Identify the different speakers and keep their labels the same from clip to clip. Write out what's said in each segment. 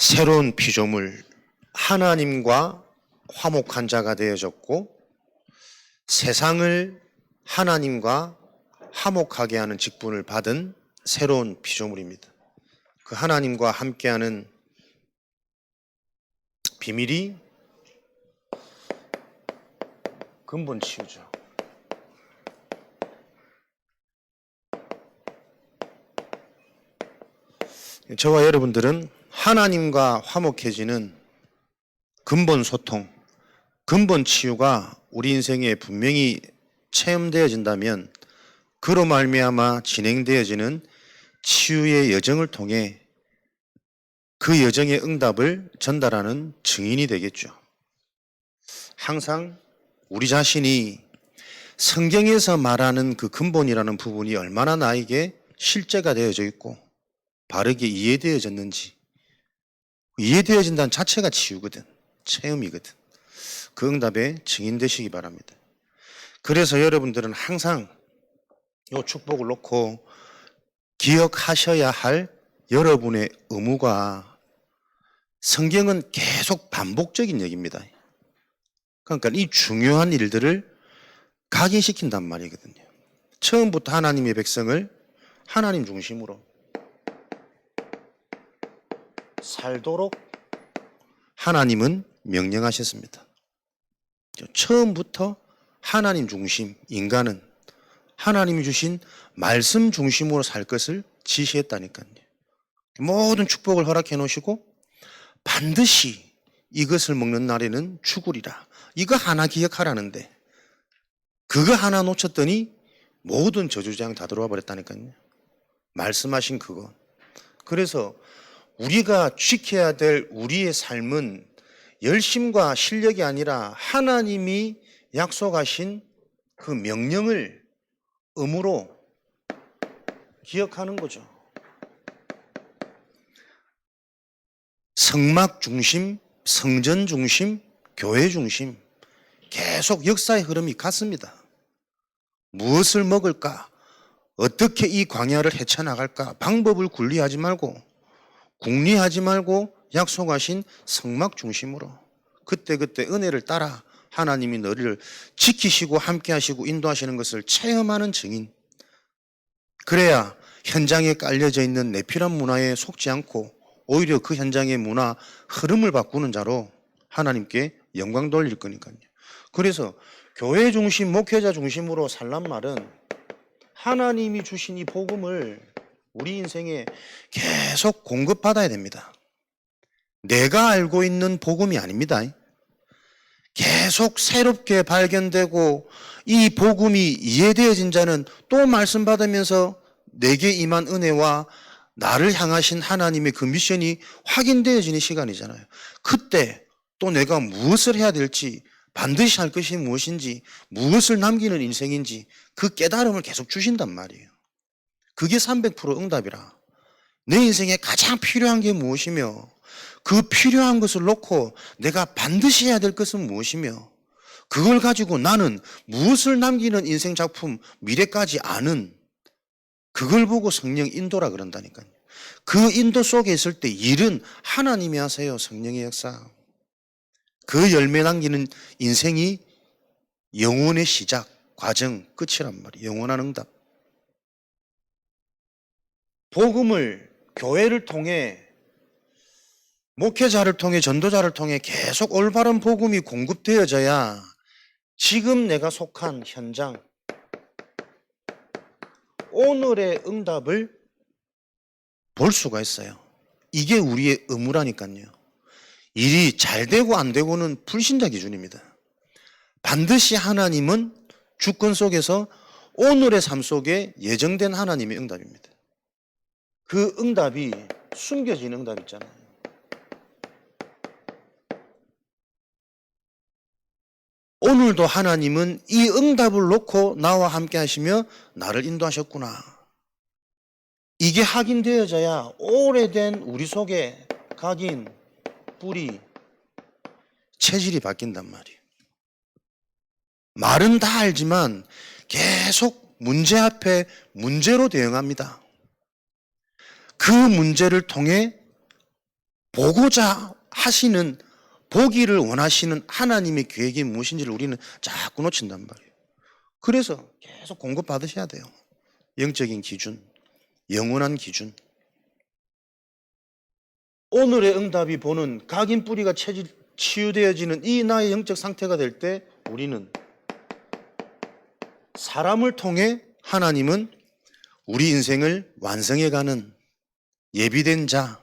Speaker 1: 새로운 피조물 하나님과 화목한 자가 되어졌고 세상을 하나님과 화목하게 하는 직분을 받은 새로운 피조물입니다. 그 하나님과 함께하는 비밀이 근본 치유죠. 저와 여러분들은 하나님과 화목해지는 근본 소통, 근본 치유가 우리 인생에 분명히 체험되어진다면 그로 말미암아 진행되어지는 치유의 여정을 통해 그 여정의 응답을 전달하는 증인이 되겠죠. 항상 우리 자신이 성경에서 말하는 그 근본이라는 부분이 얼마나 나에게 실제가 되어져 있고 바르게 이해되어졌는지, 이해되어진다는 자체가 치유거든, 체험이거든. 그 응답에 증인 되시기 바랍니다. 그래서 여러분들은 항상 이 축복을 놓고 기억하셔야 할 여러분의 의무가, 성경은 계속 반복적인 얘기입니다. 그러니까 이 중요한 일들을 각인시킨단 말이거든요. 처음부터 하나님의 백성을 하나님 중심으로 살도록 하나님은 명령하셨습니다. 처음부터 하나님 중심, 인간은 하나님이 주신 말씀 중심으로 살 것을 지시했다니까요. 모든 축복을 허락해 놓으시고 반드시 이것을 먹는 날에는 죽으리라. 이거 하나 기억하라는데 그거 하나 놓쳤더니 모든 저주장 다 들어와 버렸다니까요. 말씀하신 그거. 그래서 우리가 지켜야 될 우리의 삶은 열심과 실력이 아니라 하나님이 약속하신 그 명령을 의무로 기억하는 거죠. 성막 중심, 성전 중심, 교회 중심, 계속 역사의 흐름이 같습니다. 무엇을 먹을까? 어떻게 이 광야를 헤쳐나갈까? 방법을 궁리하지 말고 약속하신 성막 중심으로 그때그때 은혜를 따라 하나님이 너를 지키시고 함께 하시고 인도하시는 것을 체험하는 증인. 그래야 현장에 깔려져 있는 내피란 문화에 속지 않고 오히려 그 현장의 문화 흐름을 바꾸는 자로 하나님께 영광 돌릴 거니까요. 그래서 교회 중심, 목회자 중심으로 살란 말은 하나님이 주신 이 복음을 우리 인생에 계속 공급받아야 됩니다. 내가 알고 있는 복음이 아닙니다. 계속 새롭게 발견되고 이 복음이 이해되어진 자는 또 말씀 받으면서 내게 임한 은혜와 나를 향하신 하나님의 그 미션이 확인되어지는 시간이잖아요. 그때 또 내가 무엇을 해야 될지, 반드시 할 것이 무엇인지, 무엇을 남기는 인생인지 그 깨달음을 계속 주신단 말이에요. 그게 300% 응답이라. 내 인생에 가장 필요한 게 무엇이며 그 필요한 것을 놓고 내가 반드시 해야 될 것은 무엇이며 그걸 가지고 나는 무엇을 남기는 인생 작품, 미래까지 아는 그걸 보고 성령 인도라 그런다니까요. 그 인도 속에 있을 때 일은 하나님이 하세요. 성령의 역사. 그 열매 남기는 인생이 영혼의 시작, 과정, 끝이란 말이에요. 영원한 응답. 복음을 교회를 통해, 목회자를 통해, 전도자를 통해 계속 올바른 복음이 공급되어져야 지금 내가 속한 현장, 오늘의 응답을 볼 수가 있어요. 이게 우리의 의무라니까요. 일이 잘 되고 안 되고는 불신자 기준입니다. 반드시 하나님은 주권 속에서 오늘의 삶 속에 예정된 하나님의 응답입니다. 그 응답이 숨겨진 응답 있잖아요. 오늘도 하나님은 이 응답을 놓고 나와 함께 하시며 나를 인도하셨구나. 이게 확인되어져야 오래된 우리 속에 각인, 뿌리, 체질이 바뀐단 말이에요. 말은 다 알지만 계속 문제 앞에 문제로 대응합니다. 그 문제를 통해 보고자 하시는, 보기를 원하시는 하나님의 계획이 무엇인지를 우리는 자꾸 놓친단 말이에요. 그래서 계속 공급받으셔야 돼요. 영적인 기준, 영원한 기준. 오늘의 응답이 보는 각인 뿌리가 치유되어지는 이 나의 영적 상태가 될 때 우리는 사람을 통해 하나님은 우리 인생을 완성해가는 예비된 자,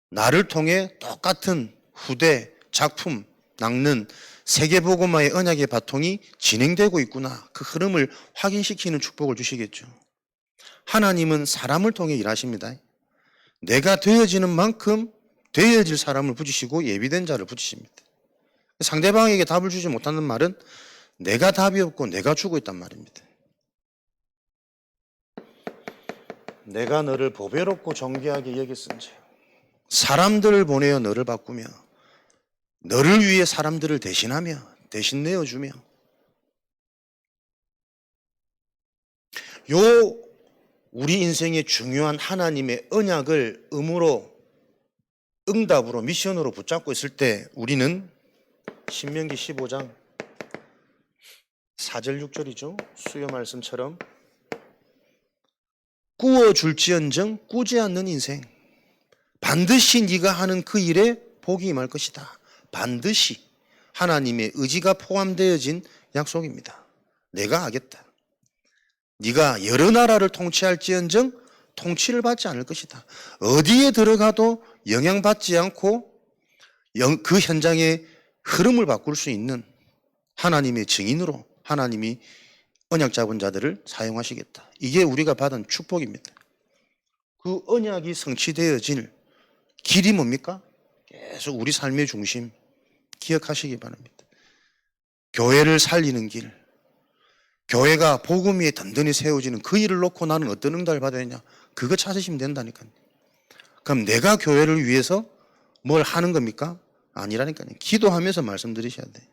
Speaker 1: 나를 통해 똑같은 후대, 작품, 낚는 세계복음화의 언약의 바통이 진행되고 있구나. 그 흐름을 확인시키는 축복을 주시겠죠. 하나님은 사람을 통해 일하십니다. 내가 되어지는 만큼 되어질 사람을 붙이시고 예비된 자를 붙이십니다. 상대방에게 답을 주지 못하는 말은 내가 답이 없고 내가 주고 있단 말입니다. 내가 너를 보배롭고 존귀하게 여겼은지 사람들을 보내어 너를 바꾸며 너를 위해 사람들을 대신하며 대신 내어주며 요 우리 인생의 중요한 하나님의 언약을 의무로 응답으로 미션으로 붙잡고 있을 때 우리는 신명기 15장 4절 6절이죠. 수요 말씀처럼 꾸어줄지언정 꾸지 않는 인생 반드시 네가 하는 그 일에 복이 임할 것이다. 반드시 하나님의 의지가 포함되어진 약속입니다. 내가 하겠다. 네가 여러 나라를 통치할지언정 통치를 받지 않을 것이다. 어디에 들어가도 영향받지 않고 그 현장의 흐름을 바꿀 수 있는 하나님의 증인으로 하나님이 언약 잡은 자들을 사용하시겠다. 이게 우리가 받은 축복입니다. 그 언약이 성취되어질 길이 뭡니까? 계속 우리 삶의 중심 기억하시기 바랍니다. 교회를 살리는 길, 교회가 복음 위에 든든히 세워지는 그 일을 놓고 나는 어떤 응답을 받아야 되냐? 그거 찾으시면 된다니까요. 그럼 내가 교회를 위해서 뭘 하는 겁니까? 아니라니까요. 기도하면서 말씀드리셔야 돼요.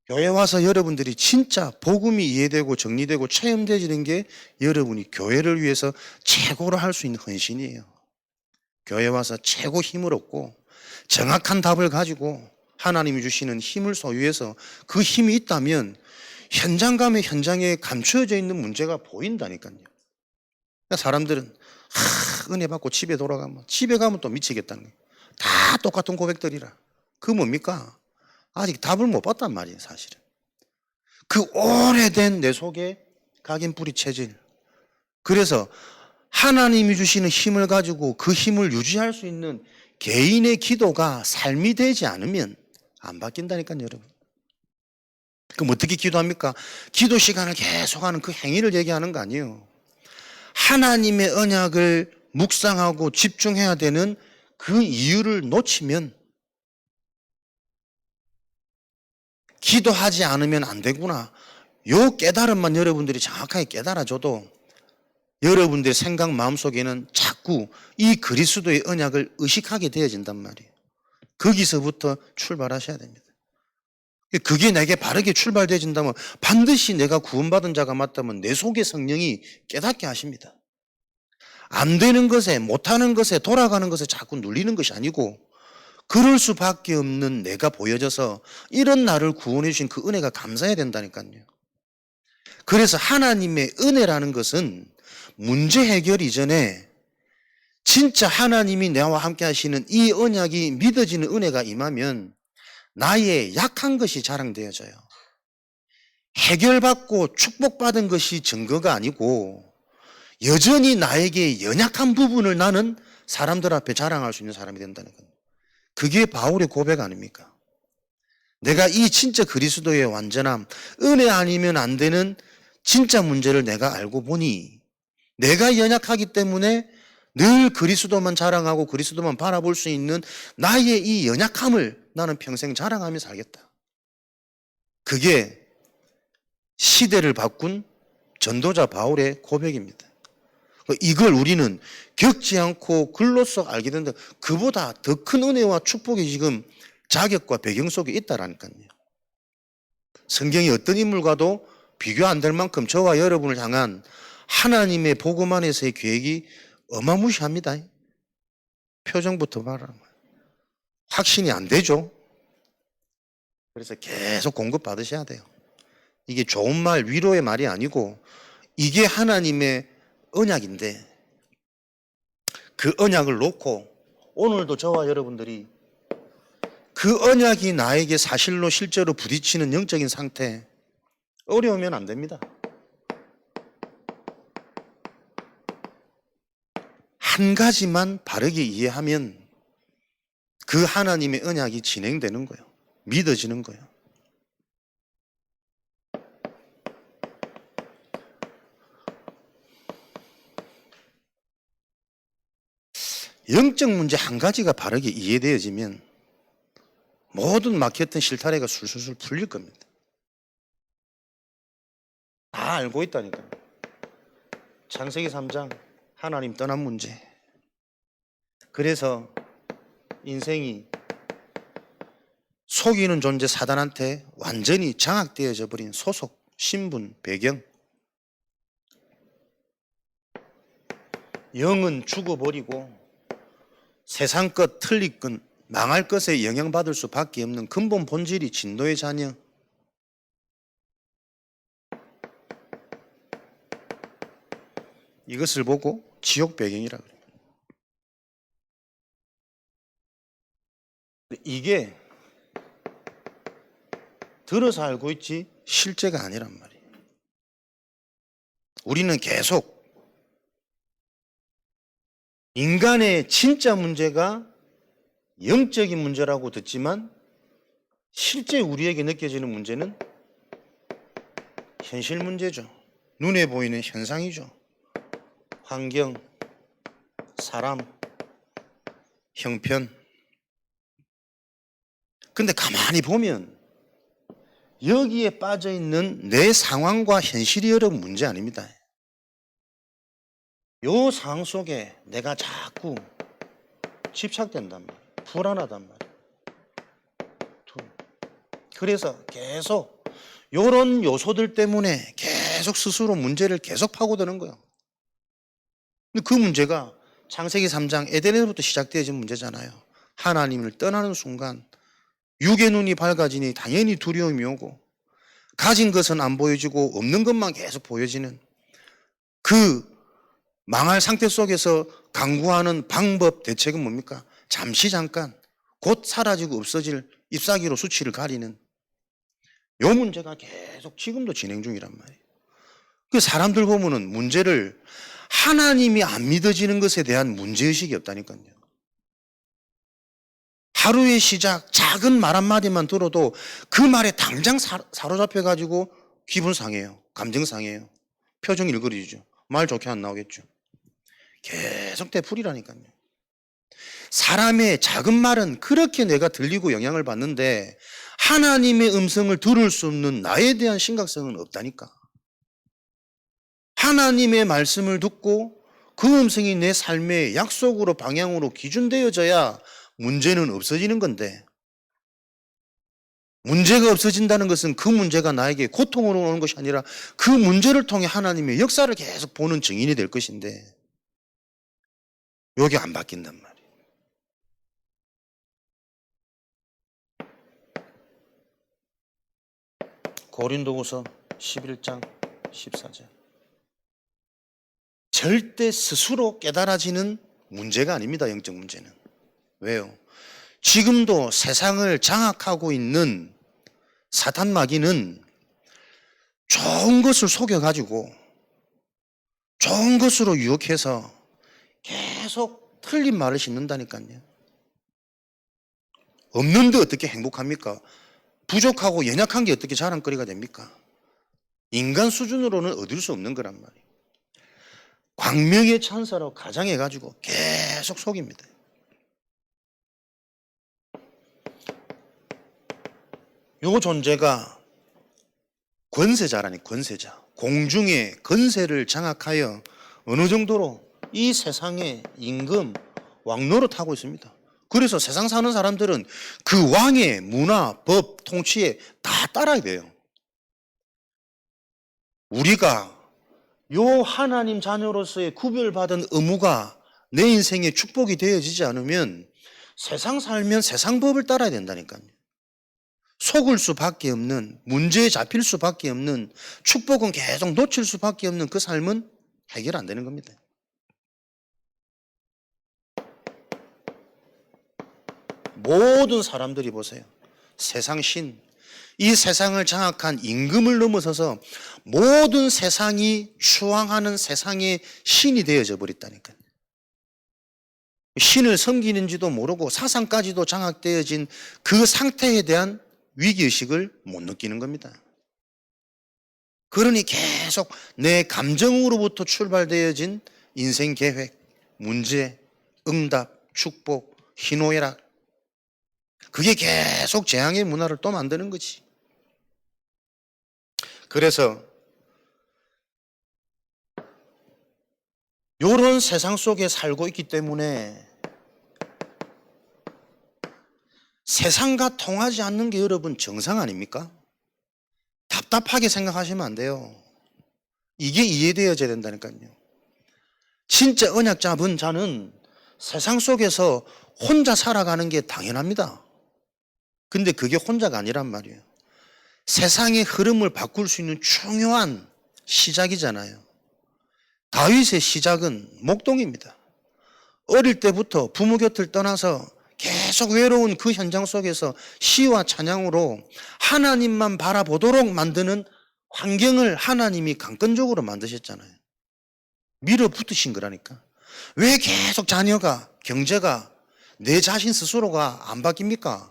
Speaker 1: 교회 와서 여러분들이 진짜 복음이 이해되고 정리되고 체험되지는 게 여러분이 교회를 위해서 최고로 할 수 있는 헌신이에요. 교회 와서 최고 힘을 얻고 정확한 답을 가지고 하나님이 주시는 힘을 소유해서 그 힘이 있다면 현장 가면 현장에 감춰져 있는 문제가 보인다니까요. 그러니까 사람들은 은혜 받고 집에 돌아가면 집에 가면 또 미치겠다는 거예요. 다 똑같은 고백들이라. 그 뭡니까? 아직 답을 못 봤단 말이에요, 사실은. 그 오래된 내 속에 각인 뿌리 체질. 그래서 하나님이 주시는 힘을 가지고 그 힘을 유지할 수 있는 개인의 기도가 삶이 되지 않으면 안 바뀐다니까요, 여러분. 그럼 어떻게 기도합니까? 기도 시간을 계속하는 그 행위를 얘기하는 거 아니에요. 하나님의 언약을 묵상하고 집중해야 되는 그 이유를 놓치면 기도하지 않으면 안 되구나. 요 깨달음만 여러분들이 정확하게 깨달아줘도 여러분들의 생각 마음속에는 자꾸 이 그리스도의 언약을 의식하게 되어진단 말이에요. 거기서부터 출발하셔야 됩니다. 그게 내게 바르게 출발되어진다면 반드시 내가 구원받은 자가 맞다면 내 속의 성령이 깨닫게 하십니다. 안 되는 것에, 못하는 것에, 돌아가는 것에 자꾸 눌리는 것이 아니고 그럴 수밖에 없는 내가 보여져서 이런 나를 구원해 주신 그 은혜가 감사해야 된다니까요. 그래서 하나님의 은혜라는 것은 문제 해결 이전에 진짜 하나님이 나와 함께 하시는 이 언약이 믿어지는 은혜가 임하면 나의 약한 것이 자랑되어져요. 해결받고 축복받은 것이 증거가 아니고 여전히 나에게 연약한 부분을 나는 사람들 앞에 자랑할 수 있는 사람이 된다는 거예요. 그게 바울의 고백 아닙니까? 내가 이 진짜 그리스도의 완전함, 은혜 아니면 안 되는 진짜 문제를 내가 알고 보니 내가 연약하기 때문에 늘 그리스도만 자랑하고 그리스도만 바라볼 수 있는 나의 이 연약함을 나는 평생 자랑하며 살겠다. 그게 시대를 바꾼 전도자 바울의 고백입니다. 이걸 우리는 겪지 않고 글로써 알게 된다. 그보다 더 큰 은혜와 축복이 지금 자격과 배경 속에 있다라니까요. 성경이 어떤 인물과도 비교 안 될 만큼 저와 여러분을 향한 하나님의 복음 안에서의 계획이 어마무시합니다. 표정부터 봐라. 확신이 안 되죠. 그래서 계속 공급 받으셔야 돼요. 이게 좋은 말, 위로의 말이 아니고 이게 하나님의 언약인데 그 언약을 놓고 오늘도 저와 여러분들이 그 언약이 나에게 사실로 실제로 부딪히는 영적인 상태 어려우면 안 됩니다. 한 가지만 바르게 이해하면 그 하나님의 언약이 진행되는 거예요. 믿어지는 거예요. 영적 문제 한 가지가 바르게 이해되어지면 모든 막혔던 실타래가 술술술 풀릴 겁니다. 다 알고 있다니까요. 창세기 3장 하나님 떠난 문제. 그래서 인생이 속이는 존재 사단한테 완전히 장악되어져 버린 소속, 신분, 배경. 영은 죽어버리고 세상 것, 틀릴 것, 망할 것에 영향받을 수밖에 없는 근본 본질이 진노의 자녀. 이것을 보고 지옥 배경이라 그래요. 이게 들어서 알고 있지 실제가 아니란 말이에요. 우리는 계속 인간의 진짜 문제가 영적인 문제라고 듣지만 실제 우리에게 느껴지는 문제는 현실 문제죠. 눈에 보이는 현상이죠. 환경, 사람, 형편. 근데 가만히 보면 여기에 빠져 있는 내 상황과 현실이 여러분 문제 아닙니다. 요 상황 속에 내가 자꾸 집착된단 말이에요. 불안하단 말이에요. 그래서 계속 요런 요소들 때문에 계속 스스로 문제를 계속 파고드는 거예요. 근데 그 문제가 창세기 3장 에덴에서부터 시작되어진 문제잖아요. 하나님을 떠나는 순간 육의 눈이 밝아지니 당연히 두려움이 오고 가진 것은 안 보여지고 없는 것만 계속 보여지는 그 망할 상태 속에서 강구하는 방법, 대책은 뭡니까? 잠시 잠깐 곧 사라지고 없어질 잎사귀로 수치를 가리는 요 문제가 계속 지금도 진행 중이란 말이에요. 그 사람들 보면은 문제를 하나님이 안 믿어지는 것에 대한 문제의식이 없다니까요. 하루의 시작 작은 말 한마디만 들어도 그 말에 당장 사로잡혀가지고 기분 상해요. 감정 상해요. 표정 일그러지죠. 말 좋게 안 나오겠죠. 계속 되풀이라니까요. 사람의 작은 말은 그렇게 내가 들리고 영향을 받는데 하나님의 음성을 들을 수 없는 나에 대한 심각성은 없다니까. 하나님의 말씀을 듣고 그 음성이 내 삶의 약속으로 방향으로 기준되어져야 문제는 없어지는 건데 문제가 없어진다는 것은 그 문제가 나에게 고통으로 오는 것이 아니라 그 문제를 통해 하나님의 역사를 계속 보는 증인이 될 것인데 여기 안 바뀐단 말이에요. 고린도후서 11장 14절. 절대 스스로 깨달아지는 문제가 아닙니다. 영적 문제는. 왜요? 지금도 세상을 장악하고 있는 사탄 마귀는 좋은 것을 속여가지고 좋은 것으로 유혹해서 계속 틀린 말을 심는다니까요. 없는데 어떻게 행복합니까? 부족하고 연약한 게 어떻게 자랑거리가 됩니까? 인간 수준으로는 얻을 수 없는 거란 말이에요. 광명의 찬사로 가장해가지고 계속 속입니다. 요 존재가 권세자라니 권세자. 공중의 권세를 장악하여 어느 정도로 이 세상의 임금 왕노릇하고 있습니다. 그래서 세상 사는 사람들은 그 왕의 문화, 법, 통치에 다 따라야 돼요. 우리가 요 하나님 자녀로서의 구별받은 의무가 내 인생에 축복이 되어지지 않으면 세상 살면 세상 법을 따라야 된다니까요. 속을 수밖에 없는, 문제에 잡힐 수밖에 없는, 축복은 계속 놓칠 수밖에 없는 그 삶은 해결 안 되는 겁니다. 모든 사람들이 보세요. 세상 신, 이 세상을 장악한 임금을 넘어서서 모든 세상이 추앙하는 세상의 신이 되어져 버렸다니까요. 신을 섬기는지도 모르고 사상까지도 장악되어진 그 상태에 대한 위기의식을 못 느끼는 겁니다. 그러니 계속 내 감정으로부터 출발되어진 인생 계획, 문제, 응답, 축복, 희노애락, 그게 계속 재앙의 문화를 또 만드는 거지. 그래서 이런 세상 속에 살고 있기 때문에 세상과 통하지 않는 게 여러분 정상 아닙니까? 답답하게 생각하시면 안 돼요. 이게 이해되어져야 된다니까요. 진짜 언약 잡은 자는 세상 속에서 혼자 살아가는 게 당연합니다. 근데 그게 혼자가 아니란 말이에요. 세상의 흐름을 바꿀 수 있는 중요한 시작이잖아요. 다윗의 시작은 목동입니다. 어릴 때부터 부모 곁을 떠나서 계속 외로운 그 현장 속에서 시와 찬양으로 하나님만 바라보도록 만드는 환경을 하나님이 강권적으로 만드셨잖아요. 밀어붙으신 거라니까. 왜 계속 자녀가, 경제가, 내 자신 스스로가 안 바뀝니까?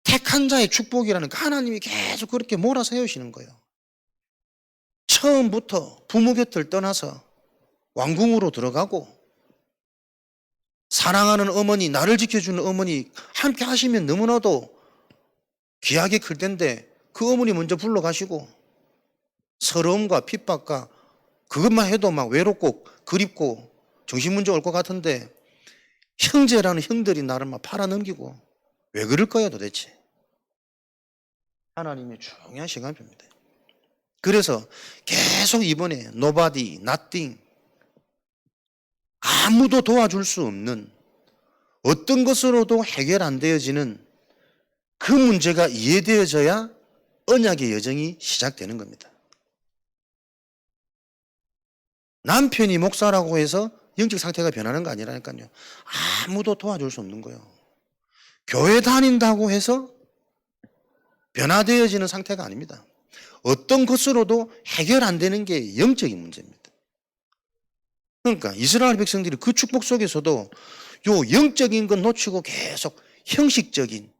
Speaker 1: 택한 자의 축복이라는 거 하나님이 계속 그렇게 몰아세우시는 거예요. 처음부터 부모 곁을 떠나서 왕궁으로 들어가고 사랑하는 어머니, 나를 지켜주는 어머니 함께 하시면 너무나도 귀하게 클 텐데 그 어머니 먼저 불러가시고 서러움과 핍박과 그것만 해도 막 외롭고 그립고 정신문제 올 것 같은데 형제라는 형들이 나를 막 팔아넘기고 왜 그럴 거야 도대체? 하나님의 중요한 시간표입니다. 그래서 계속 이번에 nobody, nothing, 아무도 도와줄 수 없는 어떤 것으로도 해결 안 되어지는 그 문제가 이해되어져야 언약의 여정이 시작되는 겁니다. 남편이 목사라고 해서 영적 상태가 변하는 거 아니라니까요. 아무도 도와줄 수 없는 거예요. 교회 다닌다고 해서 변화되어지는 상태가 아닙니다. 어떤 것으로도 해결 안 되는 게 영적인 문제입니다. 그러니까 이스라엘 백성들이 그 축복 속에서도 요 영적인 건 놓치고 계속 형식적인,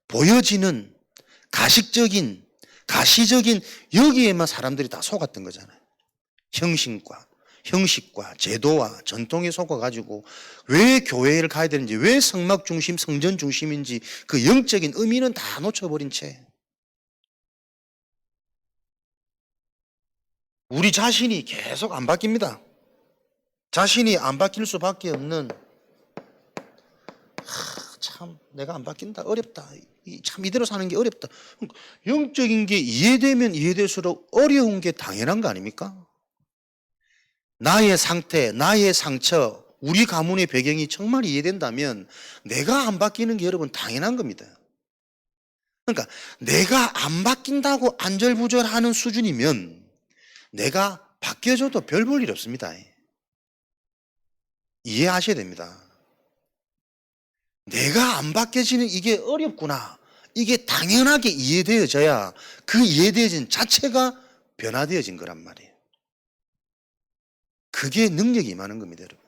Speaker 1: 보여지는, 가식적인, 가시적인 여기에만 사람들이 다 속았던 거잖아요. 형식과 제도와 전통에 속아가지고 왜 교회를 가야 되는지, 왜 성막 중심, 성전 중심인지 그 영적인 의미는 다 놓쳐버린 채 우리 자신이 계속 안 바뀝니다. 자신이 안 바뀔 수밖에 없는 참 내가 안 바뀐다 어렵다 참 이대로 사는 게 어렵다. 영적인 게 이해되면 이해될수록 어려운 게 당연한 거 아닙니까? 나의 상태, 나의 상처, 우리 가문의 배경이 정말 이해된다면 내가 안 바뀌는 게 여러분 당연한 겁니다. 그러니까 내가 안 바뀐다고 안절부절하는 수준이면 내가 바뀌어줘도 별 볼 일 없습니다. 이해하셔야 됩니다. 내가 안 바뀌어지는 이게 어렵구나. 이게 당연하게 이해되어져야 그 이해되어진 자체가 변화되어진 거란 말이에요. 그게 능력이 임하는 겁니다, 여러분.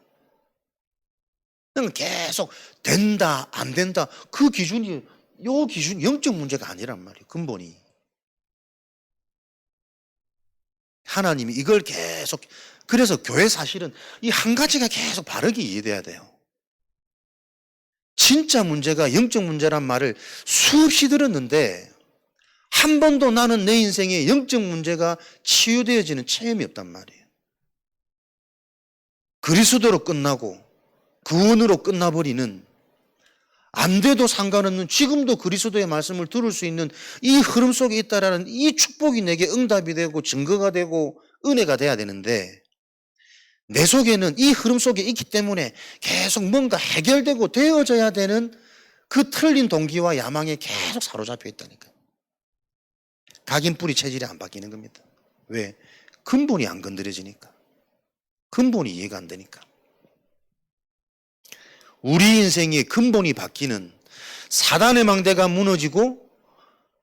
Speaker 1: 그러니까 계속 된다, 안 된다. 그 기준이, 요 기준, 영적 문제가 아니란 말이에요, 근본이. 하나님이 이걸 계속, 그래서 교회 사실은 이 한 가지가 계속 바르게 이해돼야 돼요. 진짜 문제가 영적 문제란 말을 수없이 들었는데 한 번도 나는 내 인생에 영적 문제가 치유되어지는 체험이 없단 말이에요. 그리스도로 끝나고 구원으로 끝나버리는, 안 돼도 상관없는, 지금도 그리스도의 말씀을 들을 수 있는 이 흐름 속에 있다라는 이 축복이 내게 응답이 되고 증거가 되고 은혜가 돼야 되는데 내 속에는 이 흐름 속에 있기 때문에 계속 뭔가 해결되고 되어져야 되는 그 틀린 동기와 야망에 계속 사로잡혀 있다니까. 각인 뿌리 체질이 안 바뀌는 겁니다. 왜? 근본이 안 건드려지니까. 근본이 이해가 안 되니까. 우리 인생의 근본이 바뀌는, 사단의 망대가 무너지고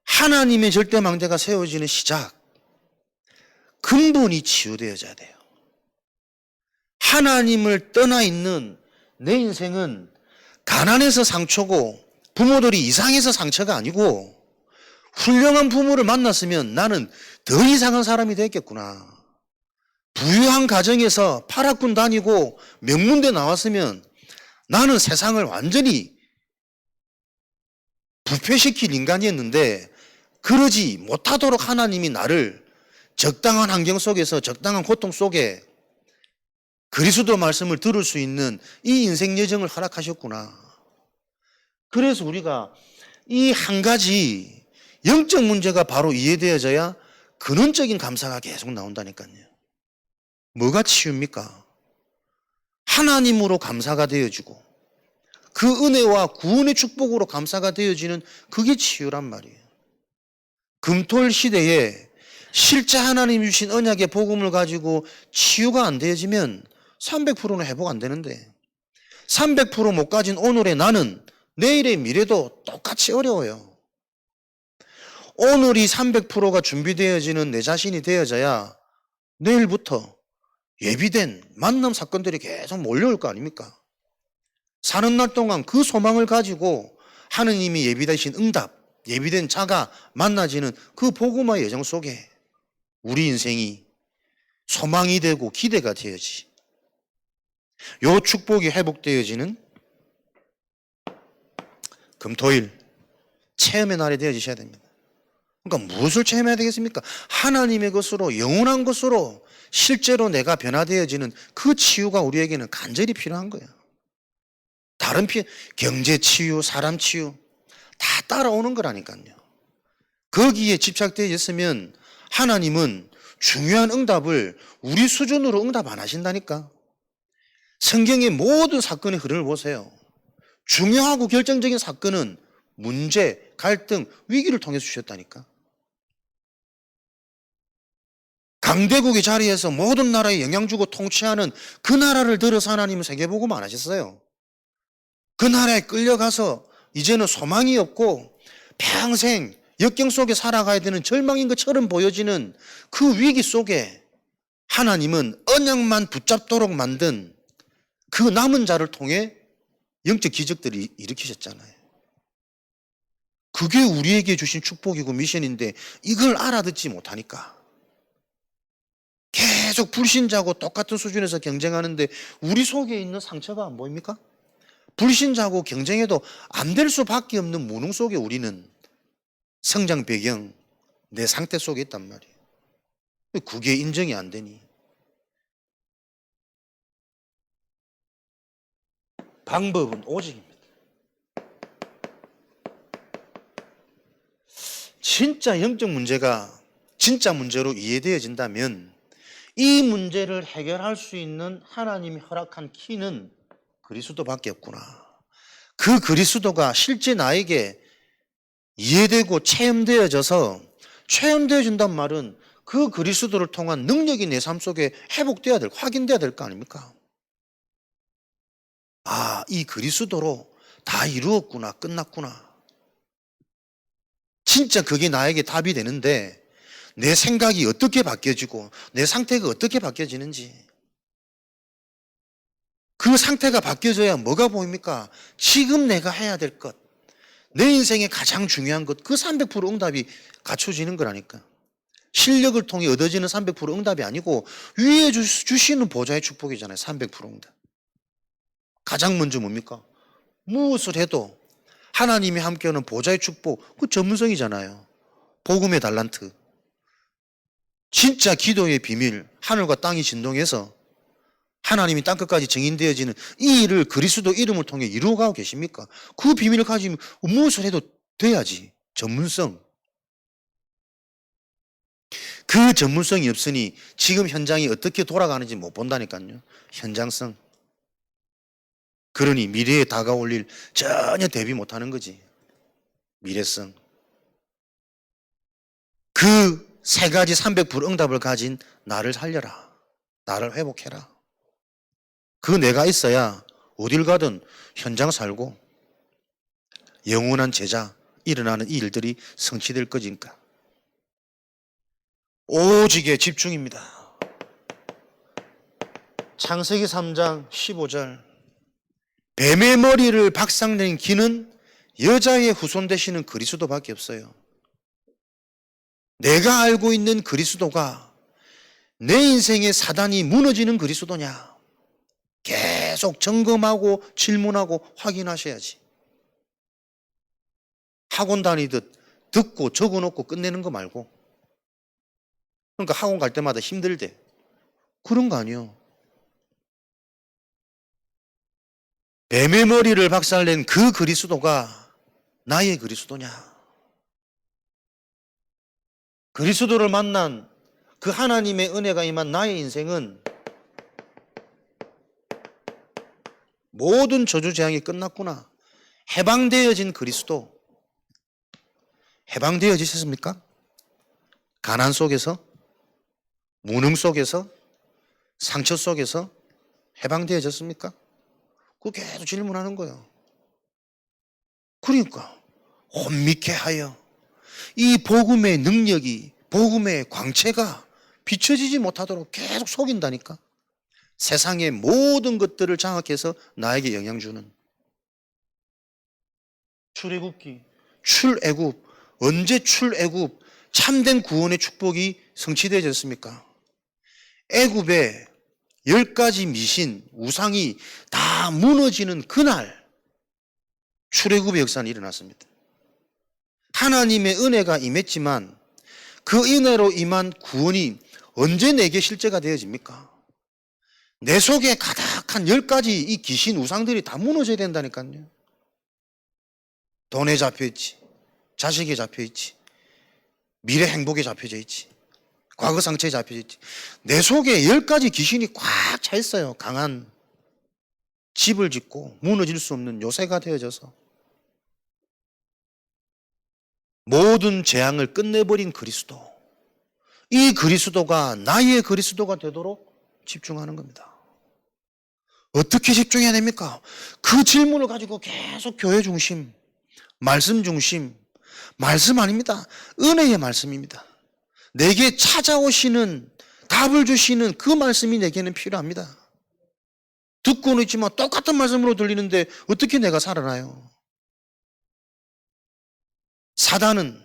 Speaker 1: 하나님의 절대 망대가 세워지는 시작, 근본이 치유되어져야 돼요. 하나님을 떠나 있는 내 인생은 가난해서 상처고 부모들이 이상해서 상처가 아니고, 훌륭한 부모를 만났으면 나는 더 이상한 사람이 됐겠구나. 부유한 가정에서 파락군 다니고 명문대 나왔으면 나는 세상을 완전히 부패시킬 인간이었는데, 그러지 못하도록 하나님이 나를 적당한 환경 속에서 적당한 고통 속에 그리스도 말씀을 들을 수 있는 이 인생 여정을 허락하셨구나. 그래서 우리가 이 한 가지 영적 문제가 바로 이해되어져야 근원적인 감사가 계속 나온다니까요. 뭐가 치유입니까? 하나님으로 감사가 되어지고 그 은혜와 구원의 축복으로 감사가 되어지는 그게 치유란 말이에요. 금토일 시대에 실제 하나님 주신 언약의 복음을 가지고 치유가 안 되어지면 300%는 회복 안 되는데, 300% 못 가진 오늘의 나는 내일의 미래도 똑같이 어려워요. 오늘이 300%가 준비되어지는 내 자신이 되어져야 내일부터 예비된 만남 사건들이 계속 몰려올 거 아닙니까? 사는 날 동안 그 소망을 가지고 하느님이 예비되신 응답, 예비된 자가 만나지는 그 복음화의 여정 속에 우리 인생이 소망이 되고 기대가 되어지, 요 축복이 회복되어지는 금토일 체험의 날이 되어지셔야 됩니다. 그러니까 무엇을 체험해야 되겠습니까? 하나님의 것으로, 영원한 것으로 실제로 내가 변화되어지는 그 치유가 우리에게는 간절히 필요한 거예요. 다른 경제 치유, 사람 치유 다 따라오는 거라니까요. 거기에 집착되어 있으면 하나님은 중요한 응답을 우리 수준으로 응답 안 하신다니까. 성경의 모든 사건의 흐름을 보세요. 중요하고 결정적인 사건은 문제, 갈등, 위기를 통해서 주셨다니까. 강대국의 자리에서 모든 나라에 영향 주고 통치하는 그 나라를 들어서 하나님은 세계복음 안 하셨어요. 그 나라에 끌려가서 이제는 소망이 없고 평생 역경 속에 살아가야 되는 절망인 것처럼 보여지는 그 위기 속에 하나님은 언약만 붙잡도록 만든 그 남은 자를 통해 영적 기적들을 일으키셨잖아요. 그게 우리에게 주신 축복이고 미션인데 이걸 알아듣지 못하니까 계속 불신자고 똑같은 수준에서 경쟁하는데 우리 속에 있는 상처가 안 보입니까? 불신자고 경쟁해도 안 될 수밖에 없는 무능 속에 우리는 성장 배경, 내 상태 속에 있단 말이에요. 그게 인정이 안 되니. 방법은 오직입니다. 진짜 영적 문제가 진짜 문제로 이해되어진다면 이 문제를 해결할 수 있는 하나님이 허락한 키는 그리스도밖에 없구나. 그 그리스도가 실제 나에게 이해되고 체험되어져서, 체험되어진단 말은 그 그리스도를 통한 능력이 내 삶 속에 회복돼야 될, 확인돼야 될 거 아닙니까? 아, 이 그리스도로 다 이루었구나, 끝났구나. 진짜 그게 나에게 답이 되는데 내 생각이 어떻게 바뀌어지고 내 상태가 어떻게 바뀌어지는지, 그 상태가 바뀌어져야 뭐가 보입니까? 지금 내가 해야 될 것, 내 인생의 가장 중요한 것, 그 300% 응답이 갖춰지는 거라니까. 실력을 통해 얻어지는 300% 응답이 아니고 위에 주시는 보좌의 축복이잖아요. 300% 응답. 가장 먼저 뭡니까? 무엇을 해도 하나님이 함께하는 보좌의 축복, 그 전문성이잖아요. 복음의 달란트. 진짜 기도의 비밀, 하늘과 땅이 진동해서 하나님이 땅끝까지 증인되어지는 이 일을 그리스도 이름을 통해 이루어가고 계십니까? 그 비밀을 가지면 무엇을 해도 돼야지. 전문성. 그 전문성이 없으니 지금 현장이 어떻게 돌아가는지 못 본다니까요. 현장성. 그러니 미래에 다가올 일 전혀 대비 못하는 거지. 미래성. 그 세 가지 300% 응답을 가진 나를 살려라. 나를 회복해라. 그 내가 있어야 어딜 가든 현장 살고 영원한 제자 일어나는 이 일들이 성취될 거니까. 오직에 집중입니다. 창세기 3장 15절. 뱀의 머리를 박상낸 기는 여자의 후손 되시는 그리스도밖에 없어요. 내가 알고 있는 그리스도가 내 인생의 사단이 무너지는 그리스도냐? 계속 점검하고 질문하고 확인하셔야지. 학원 다니듯 듣고 적어놓고 끝내는 거 말고. 그러니까 학원 갈 때마다 힘들대. 그런 거 아니요. 뱀의 머리를 박살낸 그 그리스도가 나의 그리스도냐? 그리스도를 만난 그 하나님의 은혜가 임한 나의 인생은 모든 저주 재앙이 끝났구나. 해방되어진 그리스도. 해방되어지셨습니까? 가난 속에서, 무능 속에서, 상처 속에서 해방되어졌습니까? 그거 계속 질문하는 거예요. 그러니까 혼미케 하여 이 복음의 능력이, 복음의 광채가 비춰지지 못하도록 계속 속인다니까. 세상의 모든 것들을 장악해서 나에게 영향 주는. 출애굽기, 출애굽, 언제 출애굽, 참된 구원의 축복이 성취되어졌습니까? 애굽의 10가지 미신, 우상이 다 무너지는 그날 출애굽의 역사는 일어났습니다. 하나님의 은혜가 임했지만 그 은혜로 임한 구원이 언제 내게 실제가 되어집니까? 내 속에 가득한 10가지 이 귀신 우상들이 다 무너져야 된다니까요. 돈에 잡혀있지, 자식에 잡혀있지, 미래 행복에 잡혀져 있지, 과거 상처에 잡혀져 있지. 내 속에 10가지 귀신이 꽉 차 있어요. 강한 집을 짓고 무너질 수 없는 요새가 되어져서 모든 재앙을 끝내버린 그리스도. 이 그리스도가 나의 그리스도가 되도록 집중하는 겁니다. 어떻게 집중해야 됩니까? 그 질문을 가지고 계속 교회 중심, 말씀 중심, 말씀 아닙니다. 은혜의 말씀입니다. 내게 찾아오시는, 답을 주시는 그 말씀이 내게는 필요합니다. 듣고는 있지만 똑같은 말씀으로 들리는데 어떻게 내가 살아나요? 사단은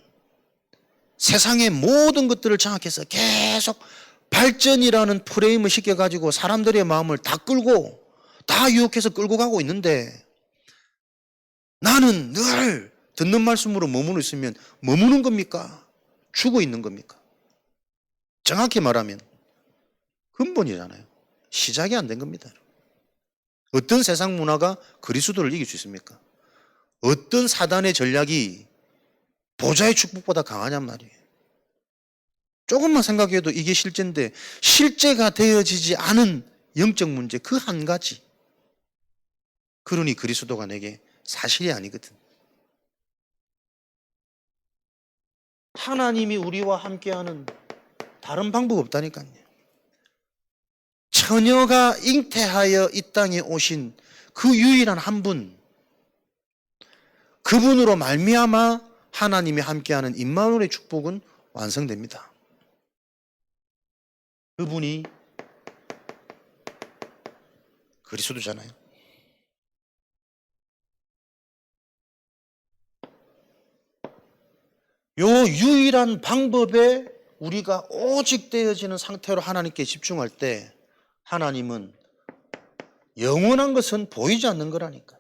Speaker 1: 세상의 모든 것들을 장악해서 계속 발전이라는 프레임을 시켜가지고 사람들의 마음을 다 끌고, 다 유혹해서 끌고 가고 있는데, 나는 늘 듣는 말씀으로 머무르 있으면 머무는 겁니까? 죽어 있는 겁니까? 정확히 말하면 근본이잖아요. 시작이 안 된 겁니다. 어떤 세상 문화가 그리스도를 이길 수 있습니까? 어떤 사단의 전략이 보좌의 축복보다 강하냔 말이에요. 조금만 생각해도 이게 실제인데, 실제가 되어지지 않은 영적 문제 그 한 가지. 그러니 그리스도가 내게 사실이 아니거든. 하나님이 우리와 함께하는 다른 방법 없다니까요. 처녀가 잉태하여 이 땅에 오신 그 유일한 한 분, 그분으로 말미암아 하나님이 함께하는 임마누엘의 축복은 완성됩니다. 그분이 그리스도잖아요. 요 유일한 방법에 우리가 오직 되어지는 상태로 하나님께 집중할 때 하나님은 영원한 것은 보이지 않는 거라니까.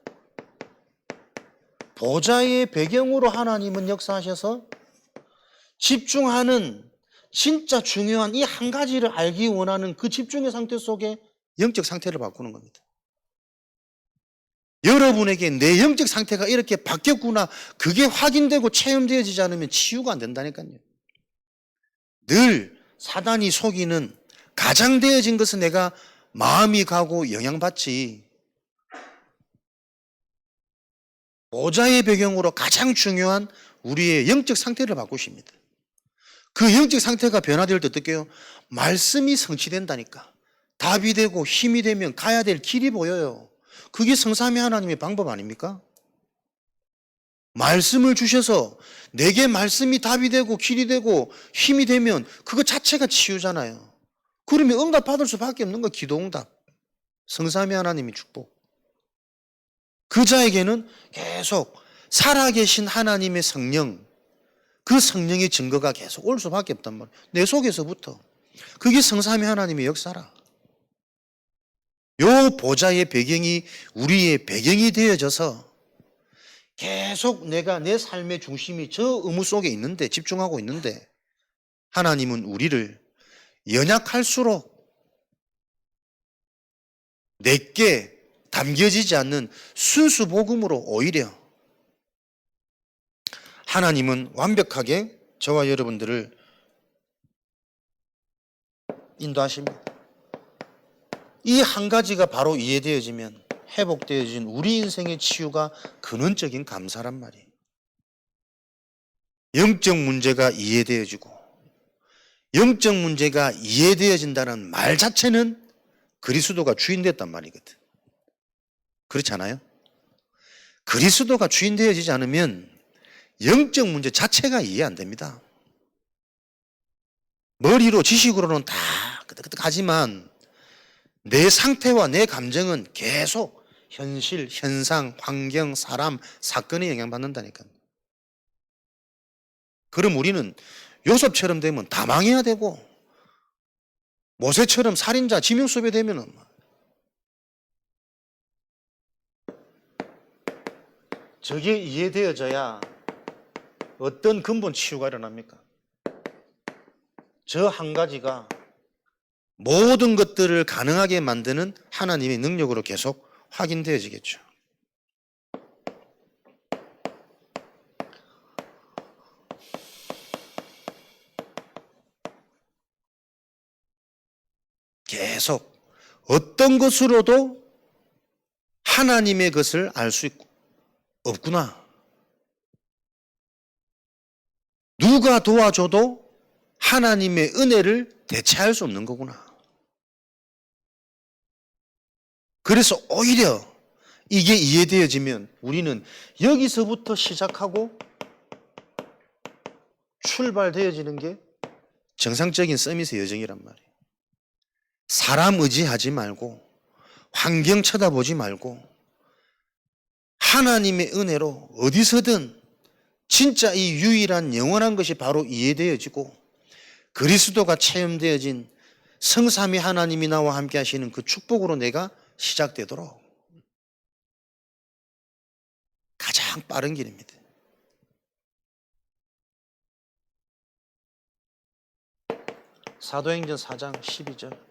Speaker 1: 보좌의 배경으로 하나님은 역사하셔서 집중하는 진짜 중요한 이 한 가지를 알기 원하는 그 집중의 상태 속에 영적 상태를 바꾸는 겁니다. 여러분에게 내 영적 상태가 이렇게 바뀌었구나, 그게 확인되고 체험되어지지 않으면 치유가 안 된다니까요. 늘 사단이 속이는 가장 되어진 것은 내가 마음이 가고 영향받지. 보좌의 배경으로 가장 중요한 우리의 영적 상태를 바꾸십니다. 그 영적 상태가 변화될 때 어떻게 해요? 말씀이 성취된다니까. 답이 되고 힘이 되면 가야 될 길이 보여요. 그게 성삼위 하나님의 방법 아닙니까? 말씀을 주셔서 내게 말씀이 답이 되고 길이 되고 힘이 되면 그거 자체가 치유잖아요. 그러면 응답 받을 수밖에 없는 거, 기도 응답. 성삼위 하나님의 축복. 그 자에게는 계속 살아계신 하나님의 성령, 그 성령의 증거가 계속 올 수밖에 없단 말이에요. 내 속에서부터. 그게 성삼위 하나님의 역사라. 요 보좌의 배경이 우리의 배경이 되어져서 계속 내가 내 삶의 중심이 저 의무 속에 있는데, 집중하고 있는데, 하나님은 우리를 연약할수록 내게 담겨지지 않는 순수 복음으로 오히려 하나님은 완벽하게 저와 여러분들을 인도하십니다. 이 한 가지가 바로 이해되어지면 회복되어진 우리 인생의 치유가 근원적인 감사란 말이에요. 영적 문제가 이해되어지고 영적 문제가 이해되어진다는 말 자체는 그리스도가 주인 됐단 말이거든. 그렇지 않아요? 그리스도가 주인 되어지지 않으면 영적 문제 자체가 이해 안 됩니다. 머리로 지식으로는 다 끄덕끄덕하지만 내 상태와 내 감정은 계속 현실, 현상, 환경, 사람, 사건에 영향받는다니까요. 그럼 우리는 요셉처럼 되면 다 망해야 되고 모세처럼 살인자, 지명수배 되면은 저게 이해되어져야 어떤 근본 치유가 일어납니까? 저 한 가지가 모든 것들을 가능하게 만드는 하나님의 능력으로 계속 확인되어지겠죠. 계속 어떤 것으로도 하나님의 것을 알 수 없구나. 누가 도와줘도 하나님의 은혜를 대체할 수 없는 거구나. 그래서 오히려 이게 이해되어지면 우리는 여기서부터 시작하고 출발되어지는 게 정상적인 서밋의 여정이란 말이에요. 사람 의지하지 말고 환경 쳐다보지 말고 하나님의 은혜로 어디서든 진짜 이 유일한 영원한 것이 바로 이해되어지고 그리스도가 체험되어진 성삼위 하나님이 나와 함께 하시는 그 축복으로 내가 시작되도록 가장 빠른 길입니다. 사도행전 4장 12절.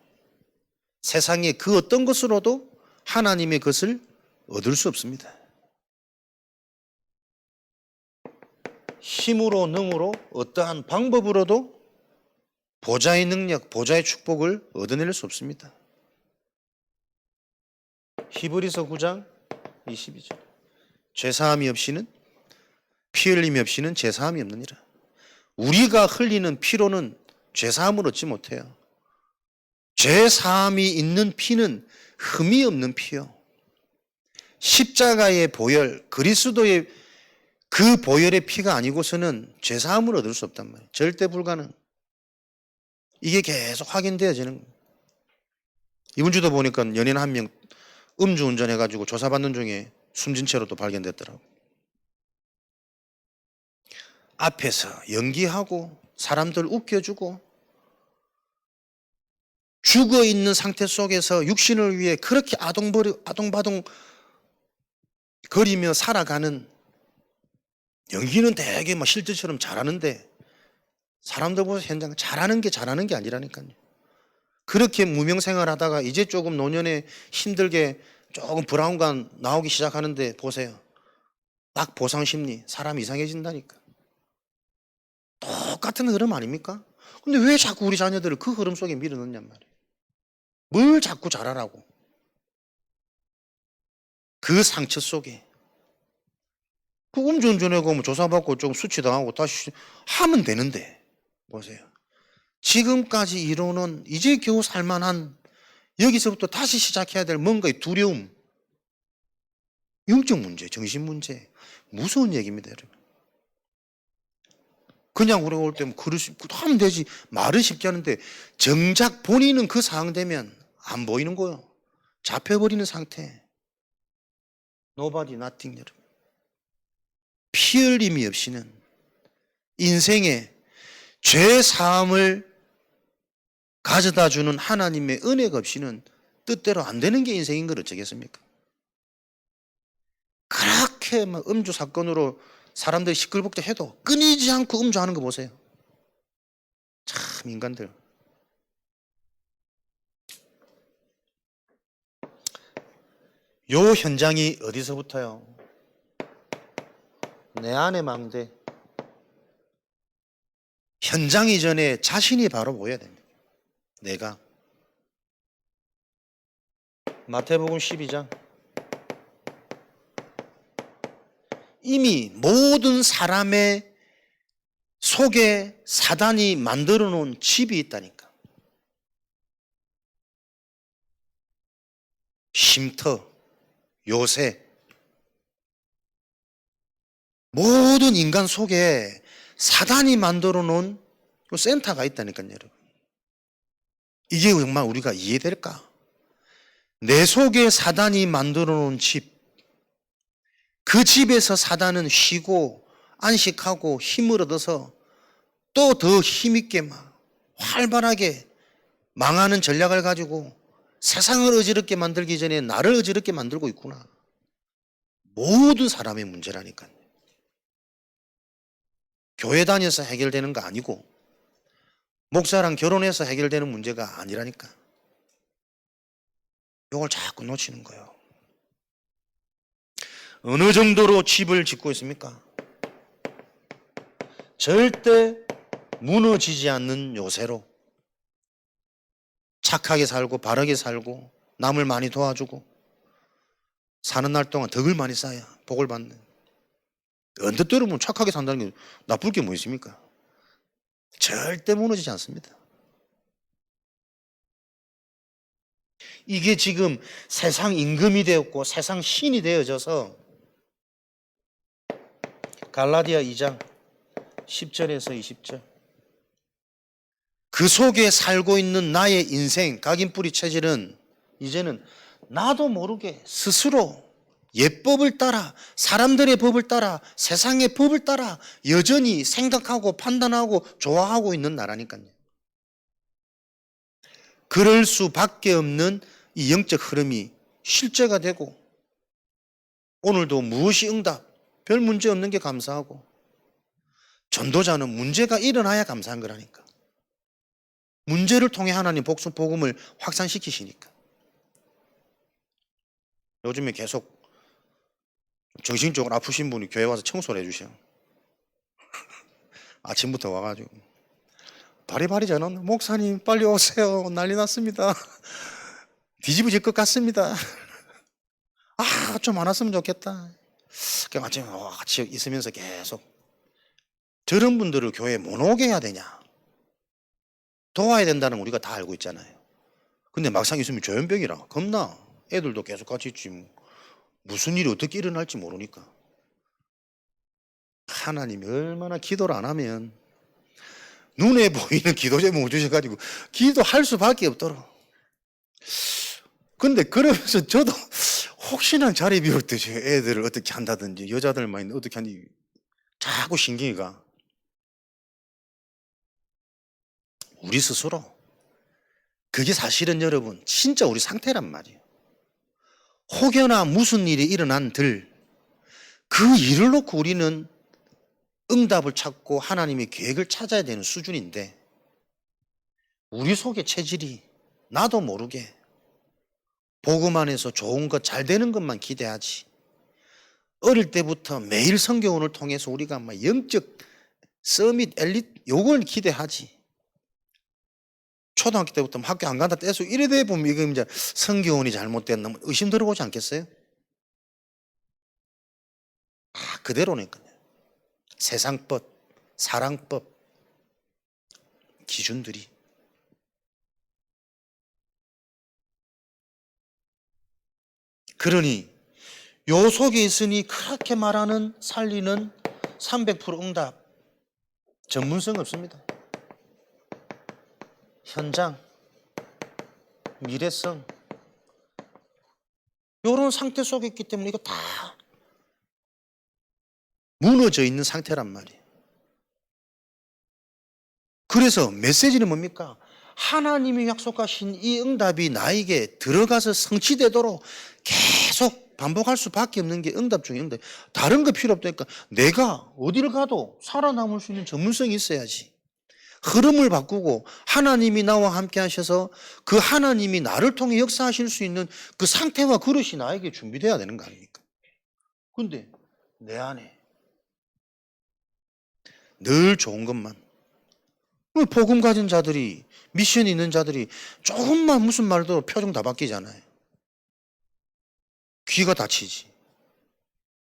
Speaker 1: 세상에 그 어떤 것으로도 하나님의 것을 얻을 수 없습니다. 힘으로 능으로 어떠한 방법으로도 보좌의 능력, 보좌의 축복을 얻어낼 수 없습니다. 히브리서 9장 22절. 죄사함이 없이는, 피 흘림이 없이는 죄사함이 없느니라. 우리가 흘리는 피로는 죄사함을 얻지 못해요. 죄사함이 있는 피는 흠이 없는 피요. 십자가의 보혈, 그리스도의 그 보혈의 피가 아니고서는 죄사함을 얻을 수 없단 말이에요. 절대 불가능. 이게 계속 확인되어지는 거예요. 이번 주도 보니까 연예인 한 명 음주운전 해가지고 조사받는 중에 숨진 채로 또 발견됐더라고. 앞에서 연기하고 사람들 웃겨주고 죽어있는 상태 속에서 육신을 위해 그렇게 아동바동 거리며 살아가는, 연기는 되게 막 실제처럼 잘하는데 사람들 보면서 현장 잘하는 게 아니라니까요. 그렇게 무명생활 하다가 이제 조금 노년에 힘들게 조금 브라운관 나오기 시작하는데 보세요. 딱 보상심리, 사람 이상해진다니까. 똑같은 흐름 아닙니까? 근데 왜 자꾸 우리 자녀들을 그 흐름 속에 밀어넣냔 말이에요. 뭘 자꾸 잘하라고. 그 상처 속에. 그 음주운전하고 뭐 조사받고 좀 수치당하고 다시 하면 되는데, 보세요. 지금까지 이루는 이제 겨우 살만한 여기서부터 다시 시작해야 될 뭔가의 두려움, 영적 문제, 정신 문제, 무서운 얘기입니다, 여러분. 그냥 우리가 올 때면 하면 되지. 말은 쉽게 하는데 정작 본인은 그 상황 되면 안 보이는 거예요. 잡혀버리는 상태. Nobody, nothing, 여러분. 피 흘림이 없이는 인생에 죄 사함을 가져다 주는 하나님의 은혜가 없이는 뜻대로 안 되는 게 인생인 걸 어쩌겠습니까? 그렇게 막 음주 사건으로 사람들이 시끌벅적 해도 끊이지 않고 음주하는 거 보세요. 참 인간들. 요 현장이 어디서부터요? 내 안의 망대. 현장 이전에 자신이 바로 보여야 됩니다. 내가. 마태복음 12장. 이미 모든 사람의 속에 사단이 만들어 놓은 집이 있다니까. 쉼터, 요새. 모든 인간 속에 사단이 만들어 놓은 센터가 있다니까요, 여러분. 이게 정말 우리가 이해될까? 내 속에 사단이 만들어 놓은 집, 그 집에서 사단은 쉬고 안식하고 힘을 얻어서 또 더 힘있게 막 활발하게 망하는 전략을 가지고 세상을 어지럽게 만들기 전에 나를 어지럽게 만들고 있구나. 모든 사람의 문제라니까요. 교회 다녀서 해결되는 거 아니고 목사랑 결혼해서 해결되는 문제가 아니라니까. 이걸 자꾸 놓치는 거예요. 어느 정도로 집을 짓고 있습니까? 절대 무너지지 않는 요새로 착하게 살고 바르게 살고 남을 많이 도와주고 사는 날 동안 덕을 많이 쌓아야 복을 받는. 언뜻 들으면 착하게 산다는 게 나쁠 게 뭐 있습니까? 절대 무너지지 않습니다. 이게 지금 세상 임금이 되었고 세상 신이 되어져서 갈라디아 2장 10절에서 20절. 그 속에 살고 있는 나의 인생, 각인뿌리 체질은 이제는 나도 모르게 스스로 예법을 따라, 사람들의 법을 따라, 세상의 법을 따라 여전히 생각하고 판단하고 좋아하고 있는 나라니까요. 그럴 수밖에 없는 이 영적 흐름이 실제가 되고 오늘도 무엇이 응답, 별 문제 없는 게 감사하고 전도자는 문제가 일어나야 감사한 거라니까. 문제를 통해 하나님 복음을 확산시키시니까. 요즘에 계속 정신적으로 아프신 분이 교회 와서 청소를 해주셔. 아침부터 와가지고 바리바리 전화, 목사님 빨리 오세요, 난리 났습니다. 뒤집어질 것 같습니다. 아, 좀 안 왔으면 좋겠다. 같이 있으면서 계속 저런 분들을 교회에 못 오게 해야 되냐, 도와야 된다는 거 우리가 다 알고 있잖아요. 근데 막상 있으면 조현병이라 겁나. 애들도 계속 같이 있지 뭐. 무슨 일이 어떻게 일어날지 모르니까. 하나님이 얼마나 기도를 안 하면 눈에 보이는 기도 제목을 주셔가지고 기도할 수밖에 없도록. 근데 그러면서 저도 혹시나 자리 비울 때 애들을 어떻게 한다든지 여자들만 어떻게 하니 자꾸 신경이 가. 우리 스스로. 그게 사실은 여러분 진짜 우리 상태란 말이에요. 혹여나 무슨 일이 일어난들 그 일을 놓고 우리는 응답을 찾고 하나님의 계획을 찾아야 되는 수준인데 우리 속의 체질이 나도 모르게 복음 안에서 좋은 것, 잘 되는 것만 기대하지. 어릴 때부터 매일 성경을 통해서 우리가 막 영적 서밋 엘리트 요걸 기대하지. 초등학교 때부터 학교 안 간다 떼서 이래 돼 보면 이거 이제 성교원이 잘못됐나 뭐 의심 들어보지 않겠어요? 그대로니까요. 세상법, 사랑법, 기준들이. 그러니 요 속에 있으니 그렇게 말하는 살리는 300% 응답 전문성 없습니다. 현장, 미래성 요런 상태 속에 있기 때문에 이거 다 무너져 있는 상태란 말이에요. 그래서 메시지는 뭡니까? 하나님이 약속하신 이 응답이 나에게 들어가서 성취되도록 계속 반복할 수밖에 없는 게 응답 중에 응답. 다른 거 필요 없다니까. 내가 어디를 가도 살아남을 수 있는 전문성이 있어야지. 흐름을 바꾸고 하나님이 나와 함께 하셔서 그 하나님이 나를 통해 역사하실 수 있는 그 상태와 그릇이 나에게 준비돼야 되는 거 아닙니까? 근데 내 안에 늘 좋은 것만. 복음 가진 자들이, 미션이 있는 자들이 조금만 무슨 말도 표정 다 바뀌잖아요. 귀가 다치지.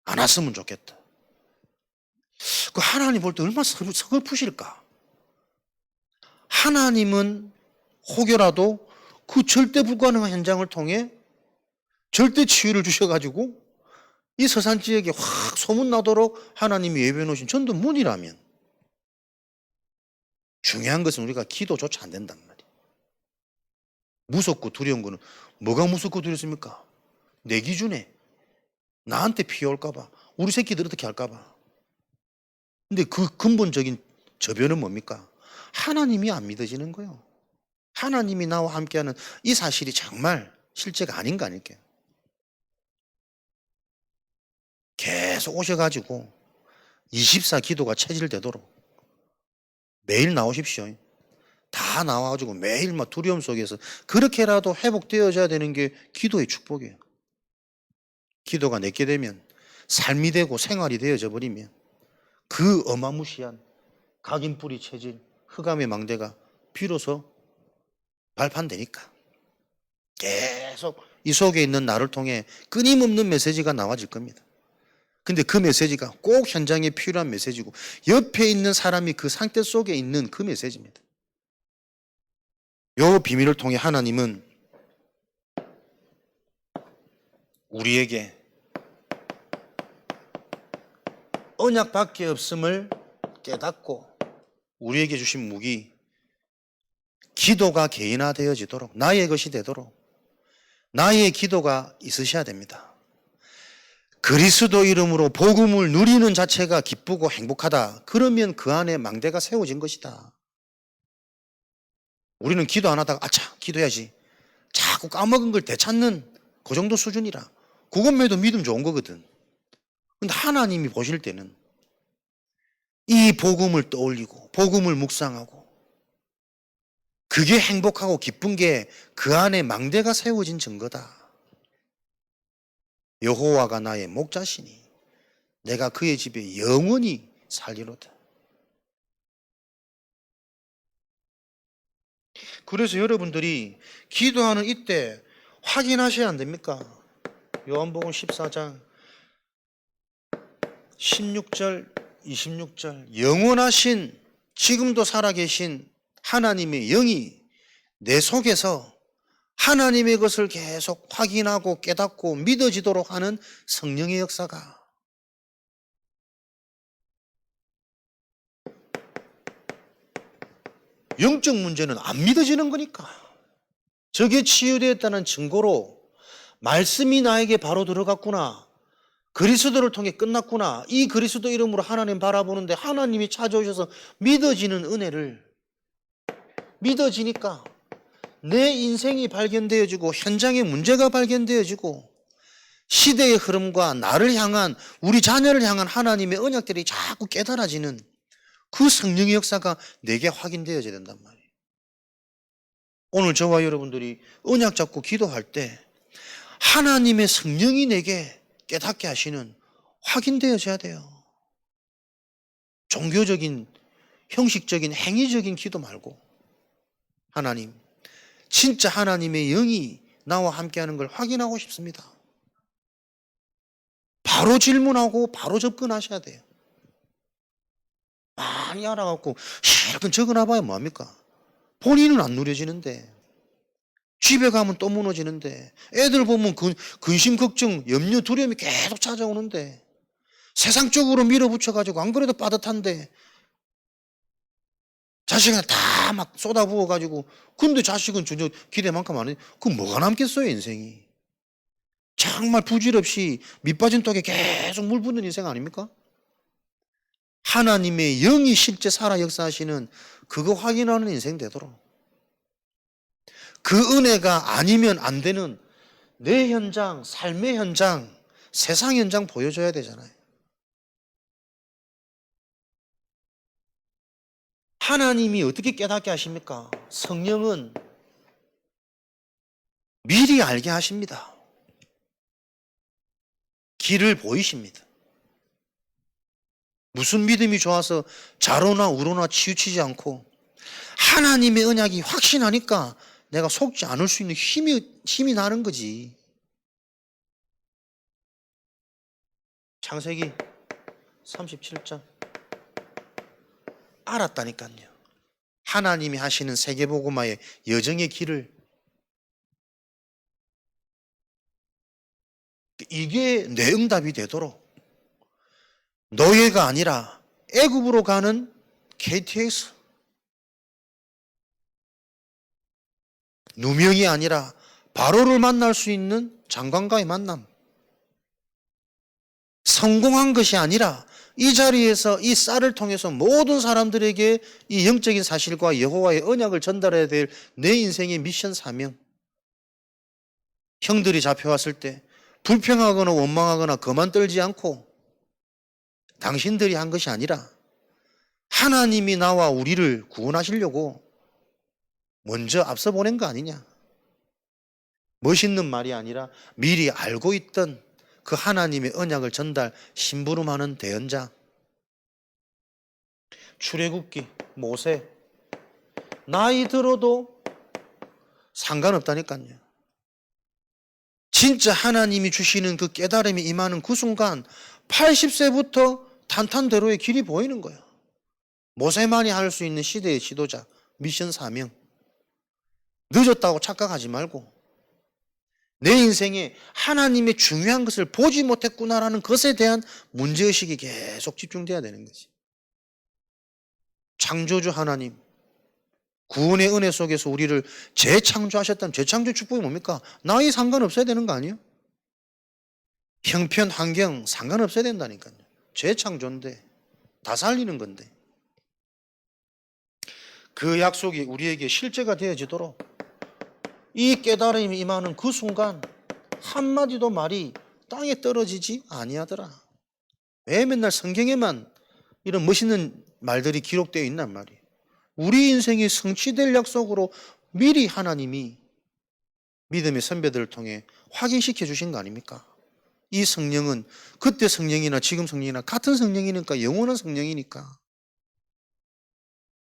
Speaker 1: 안 왔으면 좋겠다. 그 하나님 볼 때 얼마나 서글프실까? 하나님은 혹여라도 그 절대 불가능한 현장을 통해 절대 치유를 주셔가지고 이 서산 지역에 확 소문나도록 하나님이 예배해 놓으신 전도 문이라면 중요한 것은 우리가 기도조차 안 된단 말이에요. 무섭고 두려운 거는 뭐가 무섭고 두렵습니까? 내 기준에 나한테 피해 올까봐, 우리 새끼들 어떻게 할까봐. 근데 그 근본적인 저변은 뭡니까? 하나님이 안 믿어지는 거예요. 하나님이 나와 함께하는 이 사실이 정말 실제가 아닌 거 아닐게요. 계속 오셔가지고 24 기도가 체질되도록 매일 나오십시오. 다 나와가지고 매일 막 두려움 속에서 그렇게라도 회복되어져야 되는 게 기도의 축복이에요. 기도가 내게 되면 삶이 되고 생활이 되어져 버리면 그 어마무시한 각인뿌리 체질, 흑암의 망대가 비로소 발판되니까 계속 이 속에 있는 나를 통해 끊임없는 메시지가 나와질 겁니다. 근데 그 메시지가 꼭 현장에 필요한 메시지고 옆에 있는 사람이 그 상태 속에 있는 그 메시지입니다. 요 비밀을 통해 하나님은 우리에게 언약밖에 없음을 깨닫고 우리에게 주신 무기 기도가 개인화되어지도록 나의 것이 되도록 나의 기도가 있으셔야 됩니다. 그리스도 이름으로 복음을 누리는 자체가 기쁘고 행복하다. 그러면 그 안에 망대가 세워진 것이다. 우리는 기도 안 하다가 아차 기도해야지 자꾸 까먹은 걸 되찾는 그 정도 수준이라 그것만 해도 믿음 좋은 거거든. 근데 하나님이 보실 때는 이 복음을 떠올리고 복음을 묵상하고 그게 행복하고 기쁜 게 그 안에 망대가 세워진 증거다. 여호와가 나의 목자시니 내가 그의 집에 영원히 살리로다. 그래서 여러분들이 기도하는 이때 확인하셔야 안 됩니까? 요한복음 14장 16절 26절 영원하신 지금도 살아계신 하나님의 영이 내 속에서 하나님의 것을 계속 확인하고 깨닫고 믿어지도록 하는 성령의 역사가 영적 문제는 안 믿어지는 거니까 저게 치유되었다는 증거로 말씀이 나에게 바로 들어갔구나. 그리스도를 통해 끝났구나. 이 그리스도 이름으로 하나님 바라보는데 하나님이 찾아오셔서 믿어지는 은혜를 믿어지니까 내 인생이 발견되어지고 현장의 문제가 발견되어지고 시대의 흐름과 나를 향한 우리 자녀를 향한 하나님의 언약들이 자꾸 깨달아지는 그 성령의 역사가 내게 확인되어져야 된단 말이에요. 오늘 저와 여러분들이 언약 잡고 기도할 때 하나님의 성령이 내게 깨닫게 하시는 확인되어져야 돼요. 종교적인 형식적인 행위적인 기도 말고 하나님 진짜 하나님의 영이 나와 함께하는 걸 확인하고 싶습니다. 바로 질문하고 바로 접근하셔야 돼요. 많이 알아갖고 실컷 적어놔봐야 뭐합니까? 본인은 안 누려지는데, 집에 가면 또 무너지는데, 애들 보면 근심, 걱정, 염려, 두려움이 계속 찾아오는데, 세상적으로 밀어붙여가지고 안 그래도 빠듯한데 자식한테 다 막 쏟아부어가지고, 근데 자식은 전혀 기대만큼 안 해. 그럼 뭐가 남겠어요, 인생이? 정말 부질없이 밑빠진 독에 계속 물 붓는 인생 아닙니까? 하나님의 영이 실제 살아 역사하시는 그거 확인하는 인생 되도록, 그 은혜가 아니면 안 되는 내 현장, 삶의 현장, 세상 현장 보여줘야 되잖아요. 하나님이 어떻게 깨닫게 하십니까? 성령은 미리 알게 하십니다. 길을 보이십니다. 무슨 믿음이 좋아서 좌로나 우로나 치우치지 않고 하나님의 언약이 확신하니까 내가 속지 않을 수 있는 힘이 나는 거지. 창세기 37장 알았다니까요. 하나님이 하시는 세계복음화의 여정의 길을. 이게 내 응답이 되도록 노예가 아니라 애굽으로 가는 KTX, 누명이 아니라 바로를 만날 수 있는 장관과의 만남, 성공한 것이 아니라 이 자리에서 이 쌀을 통해서 모든 사람들에게 이 영적인 사실과 여호와의 언약을 전달해야 될 내 인생의 미션 사명. 형들이 잡혀왔을 때 불평하거나 원망하거나 그만 떨지 않고 당신들이 한 것이 아니라 하나님이 나와 우리를 구원하시려고 먼저 앞서 보낸 거 아니냐. 멋있는 말이 아니라 미리 알고 있던 그 하나님의 언약을 전달 심부름하는 대언자. 출애굽기 모세 나이 들어도 상관없다니까요. 진짜 하나님이 주시는 그 깨달음이 임하는 그 순간 80세부터 탄탄대로의 길이 보이는 거예요. 모세만이 할 수 있는 시대의 지도자, 미션 사명. 늦었다고 착각하지 말고 내 인생에 하나님의 중요한 것을 보지 못했구나라는 것에 대한 문제의식이 계속 집중돼야 되는 거지. 창조주 하나님, 구원의 은혜 속에서 우리를 재창조하셨다는 재창조 축복이 뭡니까? 나이 상관없어야 되는 거 아니에요? 형편, 환경 상관없어야 된다니까요. 재창조인데, 다 살리는 건데. 그 약속이 우리에게 실제가 되어지도록 이 깨달음이 임하는 그 순간 한마디도 말이 땅에 떨어지지 아니하더라. 왜 맨날 성경에만 이런 멋있는 말들이 기록되어 있단 말이에요. 우리 인생이 성취될 약속으로 미리 하나님이 믿음의 선배들을 통해 확인시켜 주신 거 아닙니까? 이 성령은 그때 성령이나 지금 성령이나 같은 성령이니까, 영원한 성령이니까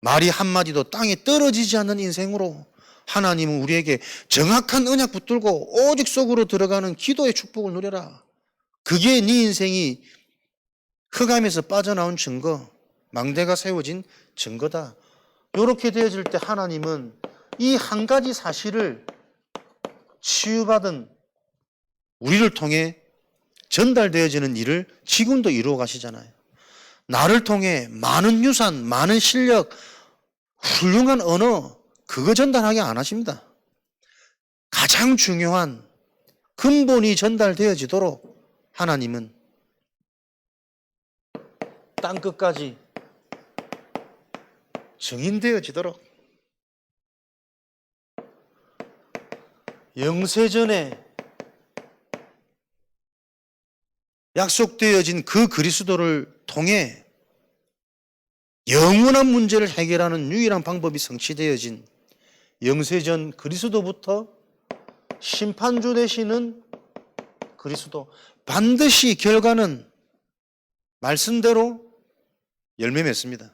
Speaker 1: 말이 한마디도 땅에 떨어지지 않는 인생으로 하나님은 우리에게 정확한 언약 붙들고 오직 속으로 들어가는 기도의 축복을 누려라. 그게 네 인생이 흑암에서 빠져나온 증거, 망대가 세워진 증거다. 이렇게 되어질 때 하나님은 이 한 가지 사실을 치유받은 우리를 통해 전달되어지는 일을 지금도 이루어 가시잖아요. 나를 통해 많은 유산, 많은 실력, 훌륭한 언어, 그거 전달하게 안 하십니다. 가장 중요한 근본이 전달되어지도록 하나님은 땅끝까지 증인되어지도록 영세전에 약속되어진 그 그리스도를 통해 영원한 문제를 해결하는 유일한 방법이 성취되어진 영세전 그리스도부터 심판주 되시는 그리스도, 반드시 결과는 말씀대로 열매 맺습니다.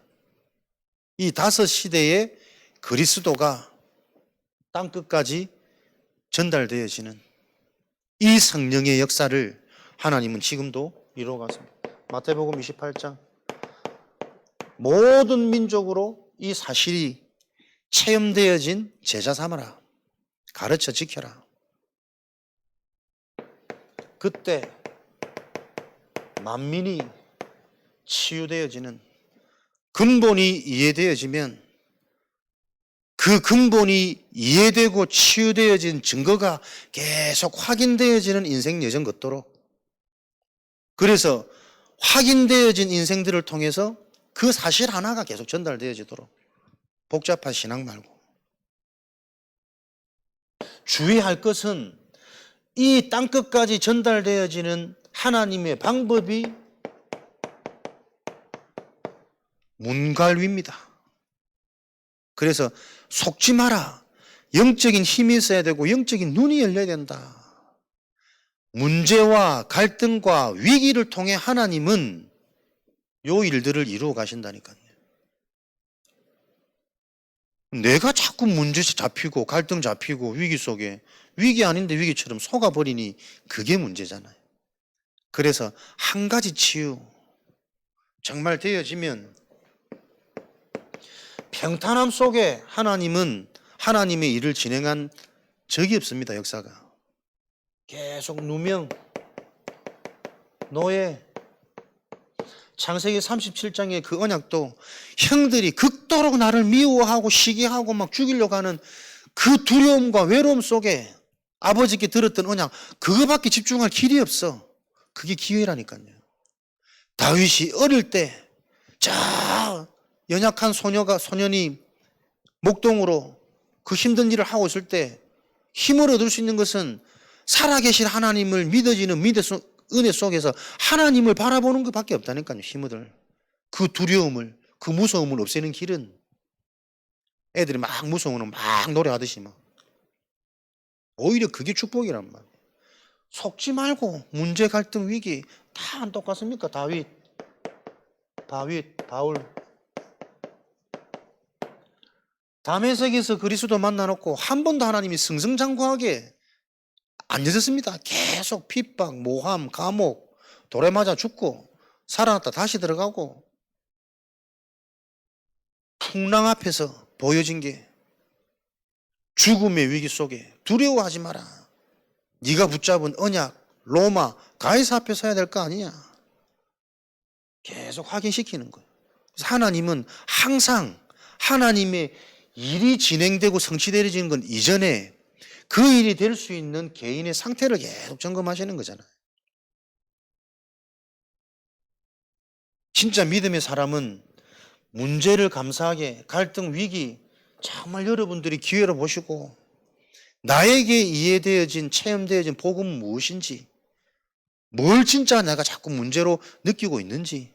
Speaker 1: 이 다섯 시대의 그리스도가 땅끝까지 전달되어지는 이 성령의 역사를 하나님은 지금도 이루어갔습니다. 마태복음 28장 모든 민족으로 이 사실이 체험되어진 제자 삼아라. 가르쳐 지켜라. 그때 만민이 치유되어지는 근본이 이해되어지면 그 근본이 이해되고 치유되어진 증거가 계속 확인되어지는 인생 여정 걷도록, 그래서 확인되어진 인생들을 통해서 그 사실 하나가 계속 전달되어지도록 복잡한 신앙 말고 주의할 것은 이 땅끝까지 전달되어지는 하나님의 방법이 문갈위입니다. 그래서 속지 마라. 영적인 힘이 있어야 되고 영적인 눈이 열려야 된다. 문제와 갈등과 위기를 통해 하나님은 요 일들을 이루어 가신다니까요. 내가 자꾸 문제 잡히고 갈등 잡히고 위기 속에, 위기 아닌데 위기처럼 속아버리니 그게 문제잖아요. 그래서 한 가지 치유 정말 되어지면 평탄함 속에 하나님은 하나님의 일을 진행한 적이 없습니다. 역사가 계속 누명, 노예, 창세기 37장의 그 언약도 형들이 극도로 나를 미워하고 시기하고 막 죽이려고 하는 그 두려움과 외로움 속에 아버지께 들었던 언약, 그거밖에 집중할 길이 없어. 그게 기회라니까요. 다윗이 어릴 때 연약한 소년이 목동으로 그 힘든 일을 하고 있을 때 힘을 얻을 수 있는 것은 살아계신 하나님을 믿어지는 은혜 속에서 하나님을 바라보는 것밖에 없다니까요. 힘을, 그 두려움을, 그 무서움을 없애는 길은 애들이 막 무서우면 막 노래하듯이 막, 오히려 그게 축복이란 말이에요. 속지 말고 문제, 갈등, 위기 다 안 똑같습니까? 다윗, 바울, 다메섹에서 그리스도 만나놓고 한 번도 하나님이 승승장구하게 안 잊었습니다. 계속 핍박, 모함, 감옥, 돌에 맞아 죽고 살아났다 다시 들어가고, 풍랑 앞에서 보여진 게 죽음의 위기 속에 두려워하지 마라. 네가 붙잡은 언약, 로마, 가이사 앞에 서야 될 거 아니냐. 계속 확인시키는 거예요. 그래서 하나님은 항상 하나님의 일이 진행되고 성취되어지는 건 이전에 그 일이 될 수 있는 개인의 상태를 계속 점검하시는 거잖아요. 진짜 믿음의 사람은 문제를 감사하게, 갈등, 위기 정말 여러분들이 기회로 보시고 나에게 이해되어진, 체험되어진 복음은 무엇인지, 뭘 진짜 내가 자꾸 문제로 느끼고 있는지,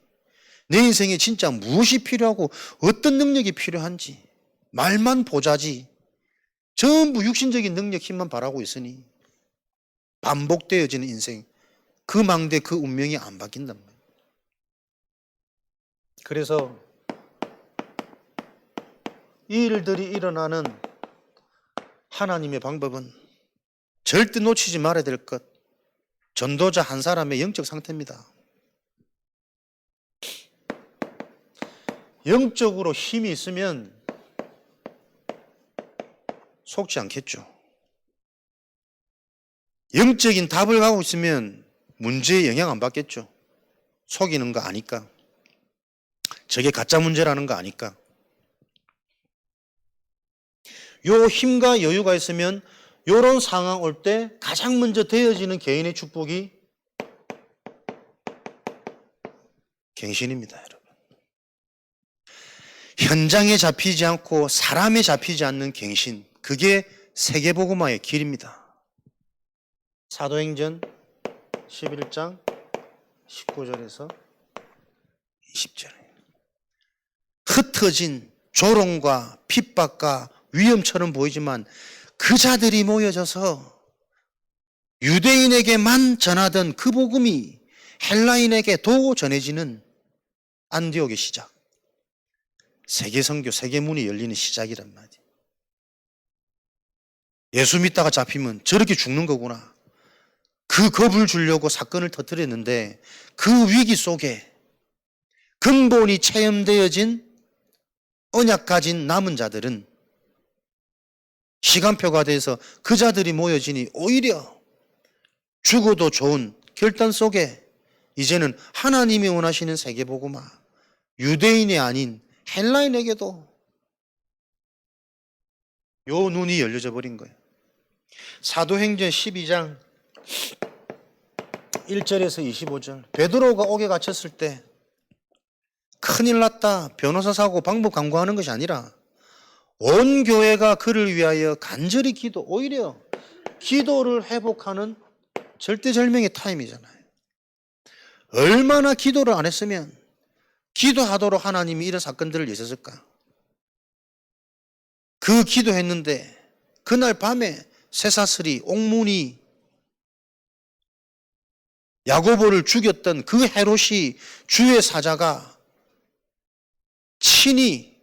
Speaker 1: 내 인생에 진짜 무엇이 필요하고 어떤 능력이 필요한지, 말만 보자지 전부 육신적인 능력, 힘만 바라고 있으니 반복되어지는 인생, 그 망대, 그 운명이 안 바뀐단 말이에요. 그래서 이 일들이 일어나는 하나님의 방법은 절대 놓치지 말아야 될 것, 전도자 한 사람의 영적 상태입니다. 영적으로 힘이 있으면 속지 않겠죠. 영적인 답을 가지고 있으면 문제에 영향 안 받겠죠. 속이는 거 아니까. 저게 가짜 문제라는 거 아니까. 요 힘과 여유가 있으면 요런 상황 올 때 가장 먼저 되어지는 개인의 축복이 갱신입니다, 여러분. 현장에 잡히지 않고 사람에 잡히지 않는 갱신, 그게 세계복음화의 길입니다. 사도행전 11장 19절에서 20절. 흩어진 조롱과 핍박과 위험처럼 보이지만 그 자들이 모여져서 유대인에게만 전하던 그 복음이 헬라인에게도 전해지는 안디옥의 시작, 세계 선교, 세계 문이 열리는 시작이란 말이에요. 예수 믿다가 잡히면 저렇게 죽는 거구나. 그 겁을 주려고 사건을 터뜨렸는데 그 위기 속에 근본이 체험되어진 언약 가진 남은 자들은 시간표가 돼서 그 자들이 모여지니 오히려 죽어도 좋은 결단 속에 이제는 하나님이 원하시는 세계복음화, 유대인이 아닌 헬라인에게도 요 눈이 열려져 버린 거예요. 사도행전 12장 1절에서 25절. 베드로가 옥에 갇혔을 때 큰일 났다, 변호사 사고 방법 강구하는 것이 아니라 온 교회가 그를 위하여 간절히 오히려 기도를 회복하는 절대절명의 타임이잖아요. 얼마나 기도를 안 했으면 기도하도록 하나님이 이런 사건들을 여셨을까? 그 기도했는데 그날 밤에 쇠사슬이, 옥문이 야고보를 죽였던 그 헤롯이 주의 사자가 친히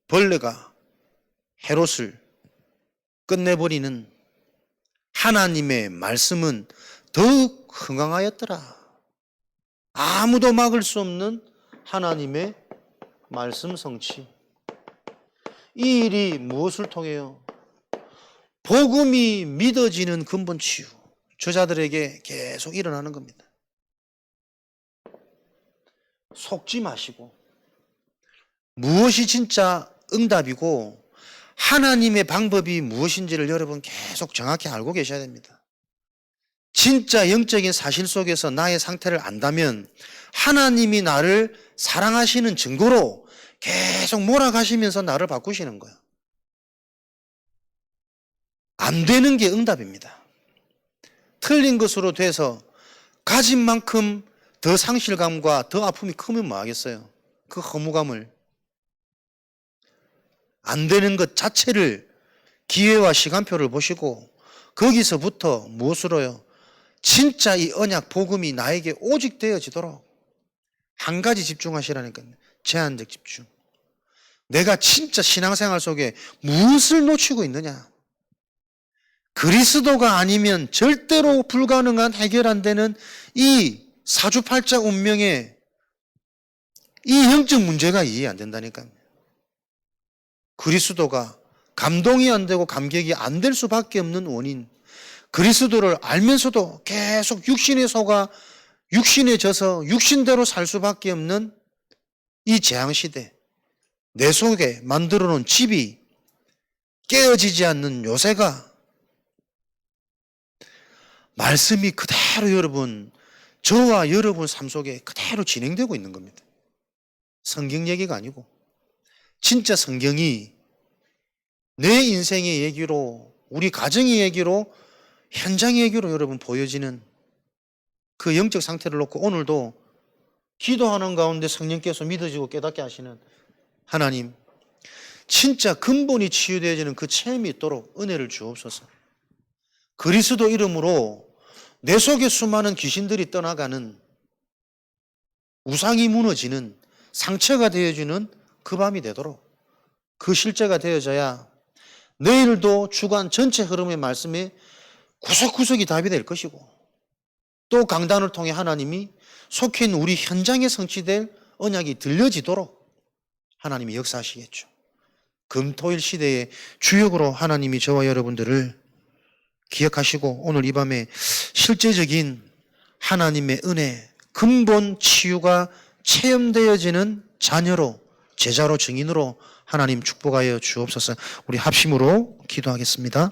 Speaker 1: 벌레가 헤롯을 끝내버리는 하나님의 말씀은 더욱 흥황하였더라. 아무도 막을 수 없는 하나님의 말씀 성취. 이 일이 무엇을 통해요? 복음이 믿어지는 근본 치유. 저자들에게 계속 일어나는 겁니다. 속지 마시고 무엇이 진짜 응답이고 하나님의 방법이 무엇인지를 여러분 계속 정확히 알고 계셔야 됩니다. 진짜 영적인 사실 속에서 나의 상태를 안다면 하나님이 나를 사랑하시는 증거로 계속 몰아가시면서 나를 바꾸시는 거예요. 안 되는 게 응답입니다. 틀린 것으로 돼서 가진 만큼 더 상실감과 더 아픔이 크면 뭐 하겠어요? 그 허무감을. 안 되는 것 자체를 기회와 시간표를 보시고 거기서부터 무엇으로요? 진짜 이 언약 복음이 나에게 오직 되어지도록 한 가지 집중하시라니까요. 제한적 집중. 내가 진짜 신앙생활 속에 무엇을 놓치고 있느냐? 그리스도가 아니면 절대로 불가능한 해결 안 되는 이 사주팔자 운명의 이 영적 문제가 이해 안 된다니까요. 그리스도가 감동이 안 되고 감격이 안 될 수밖에 없는 원인. 그리스도를 알면서도 계속 육신에 속아 육신에 져서 육신대로 살 수밖에 없는 이 재앙시대. 내 속에 만들어 놓은 집이 깨어지지 않는 요새가 말씀이 그대로 여러분, 저와 여러분 삶 속에 그대로 진행되고 있는 겁니다. 성경 얘기가 아니고 진짜 성경이 내 인생의 얘기로, 우리 가정의 얘기로, 현장의 얘기로 여러분 보여지는 그 영적 상태를 놓고 오늘도 기도하는 가운데 성령께서 믿어지고 깨닫게 하시는 하나님, 진짜 근본이 치유되어지는 그 체험이 있도록 은혜를 주옵소서. 그리스도 이름으로 내 속에 수많은 귀신들이 떠나가는, 우상이 무너지는, 상처가 되어주는 그 밤이 되도록 그 실제가 되어져야 내일도 주간 전체 흐름의 말씀에 구석구석이 답이 될 것이고 또 강단을 통해 하나님이 속해 있는 우리 현장에 성취될 언약이 들려지도록 하나님이 역사하시겠죠. 금토일 시대의 주역으로 하나님이 저와 여러분들을 기억하시고 오늘 이 밤에 실제적인 하나님의 은혜, 근본 치유가 체험되어지는 자녀로, 제자로, 증인으로 하나님 축복하여 주옵소서. 우리 합심으로 기도하겠습니다.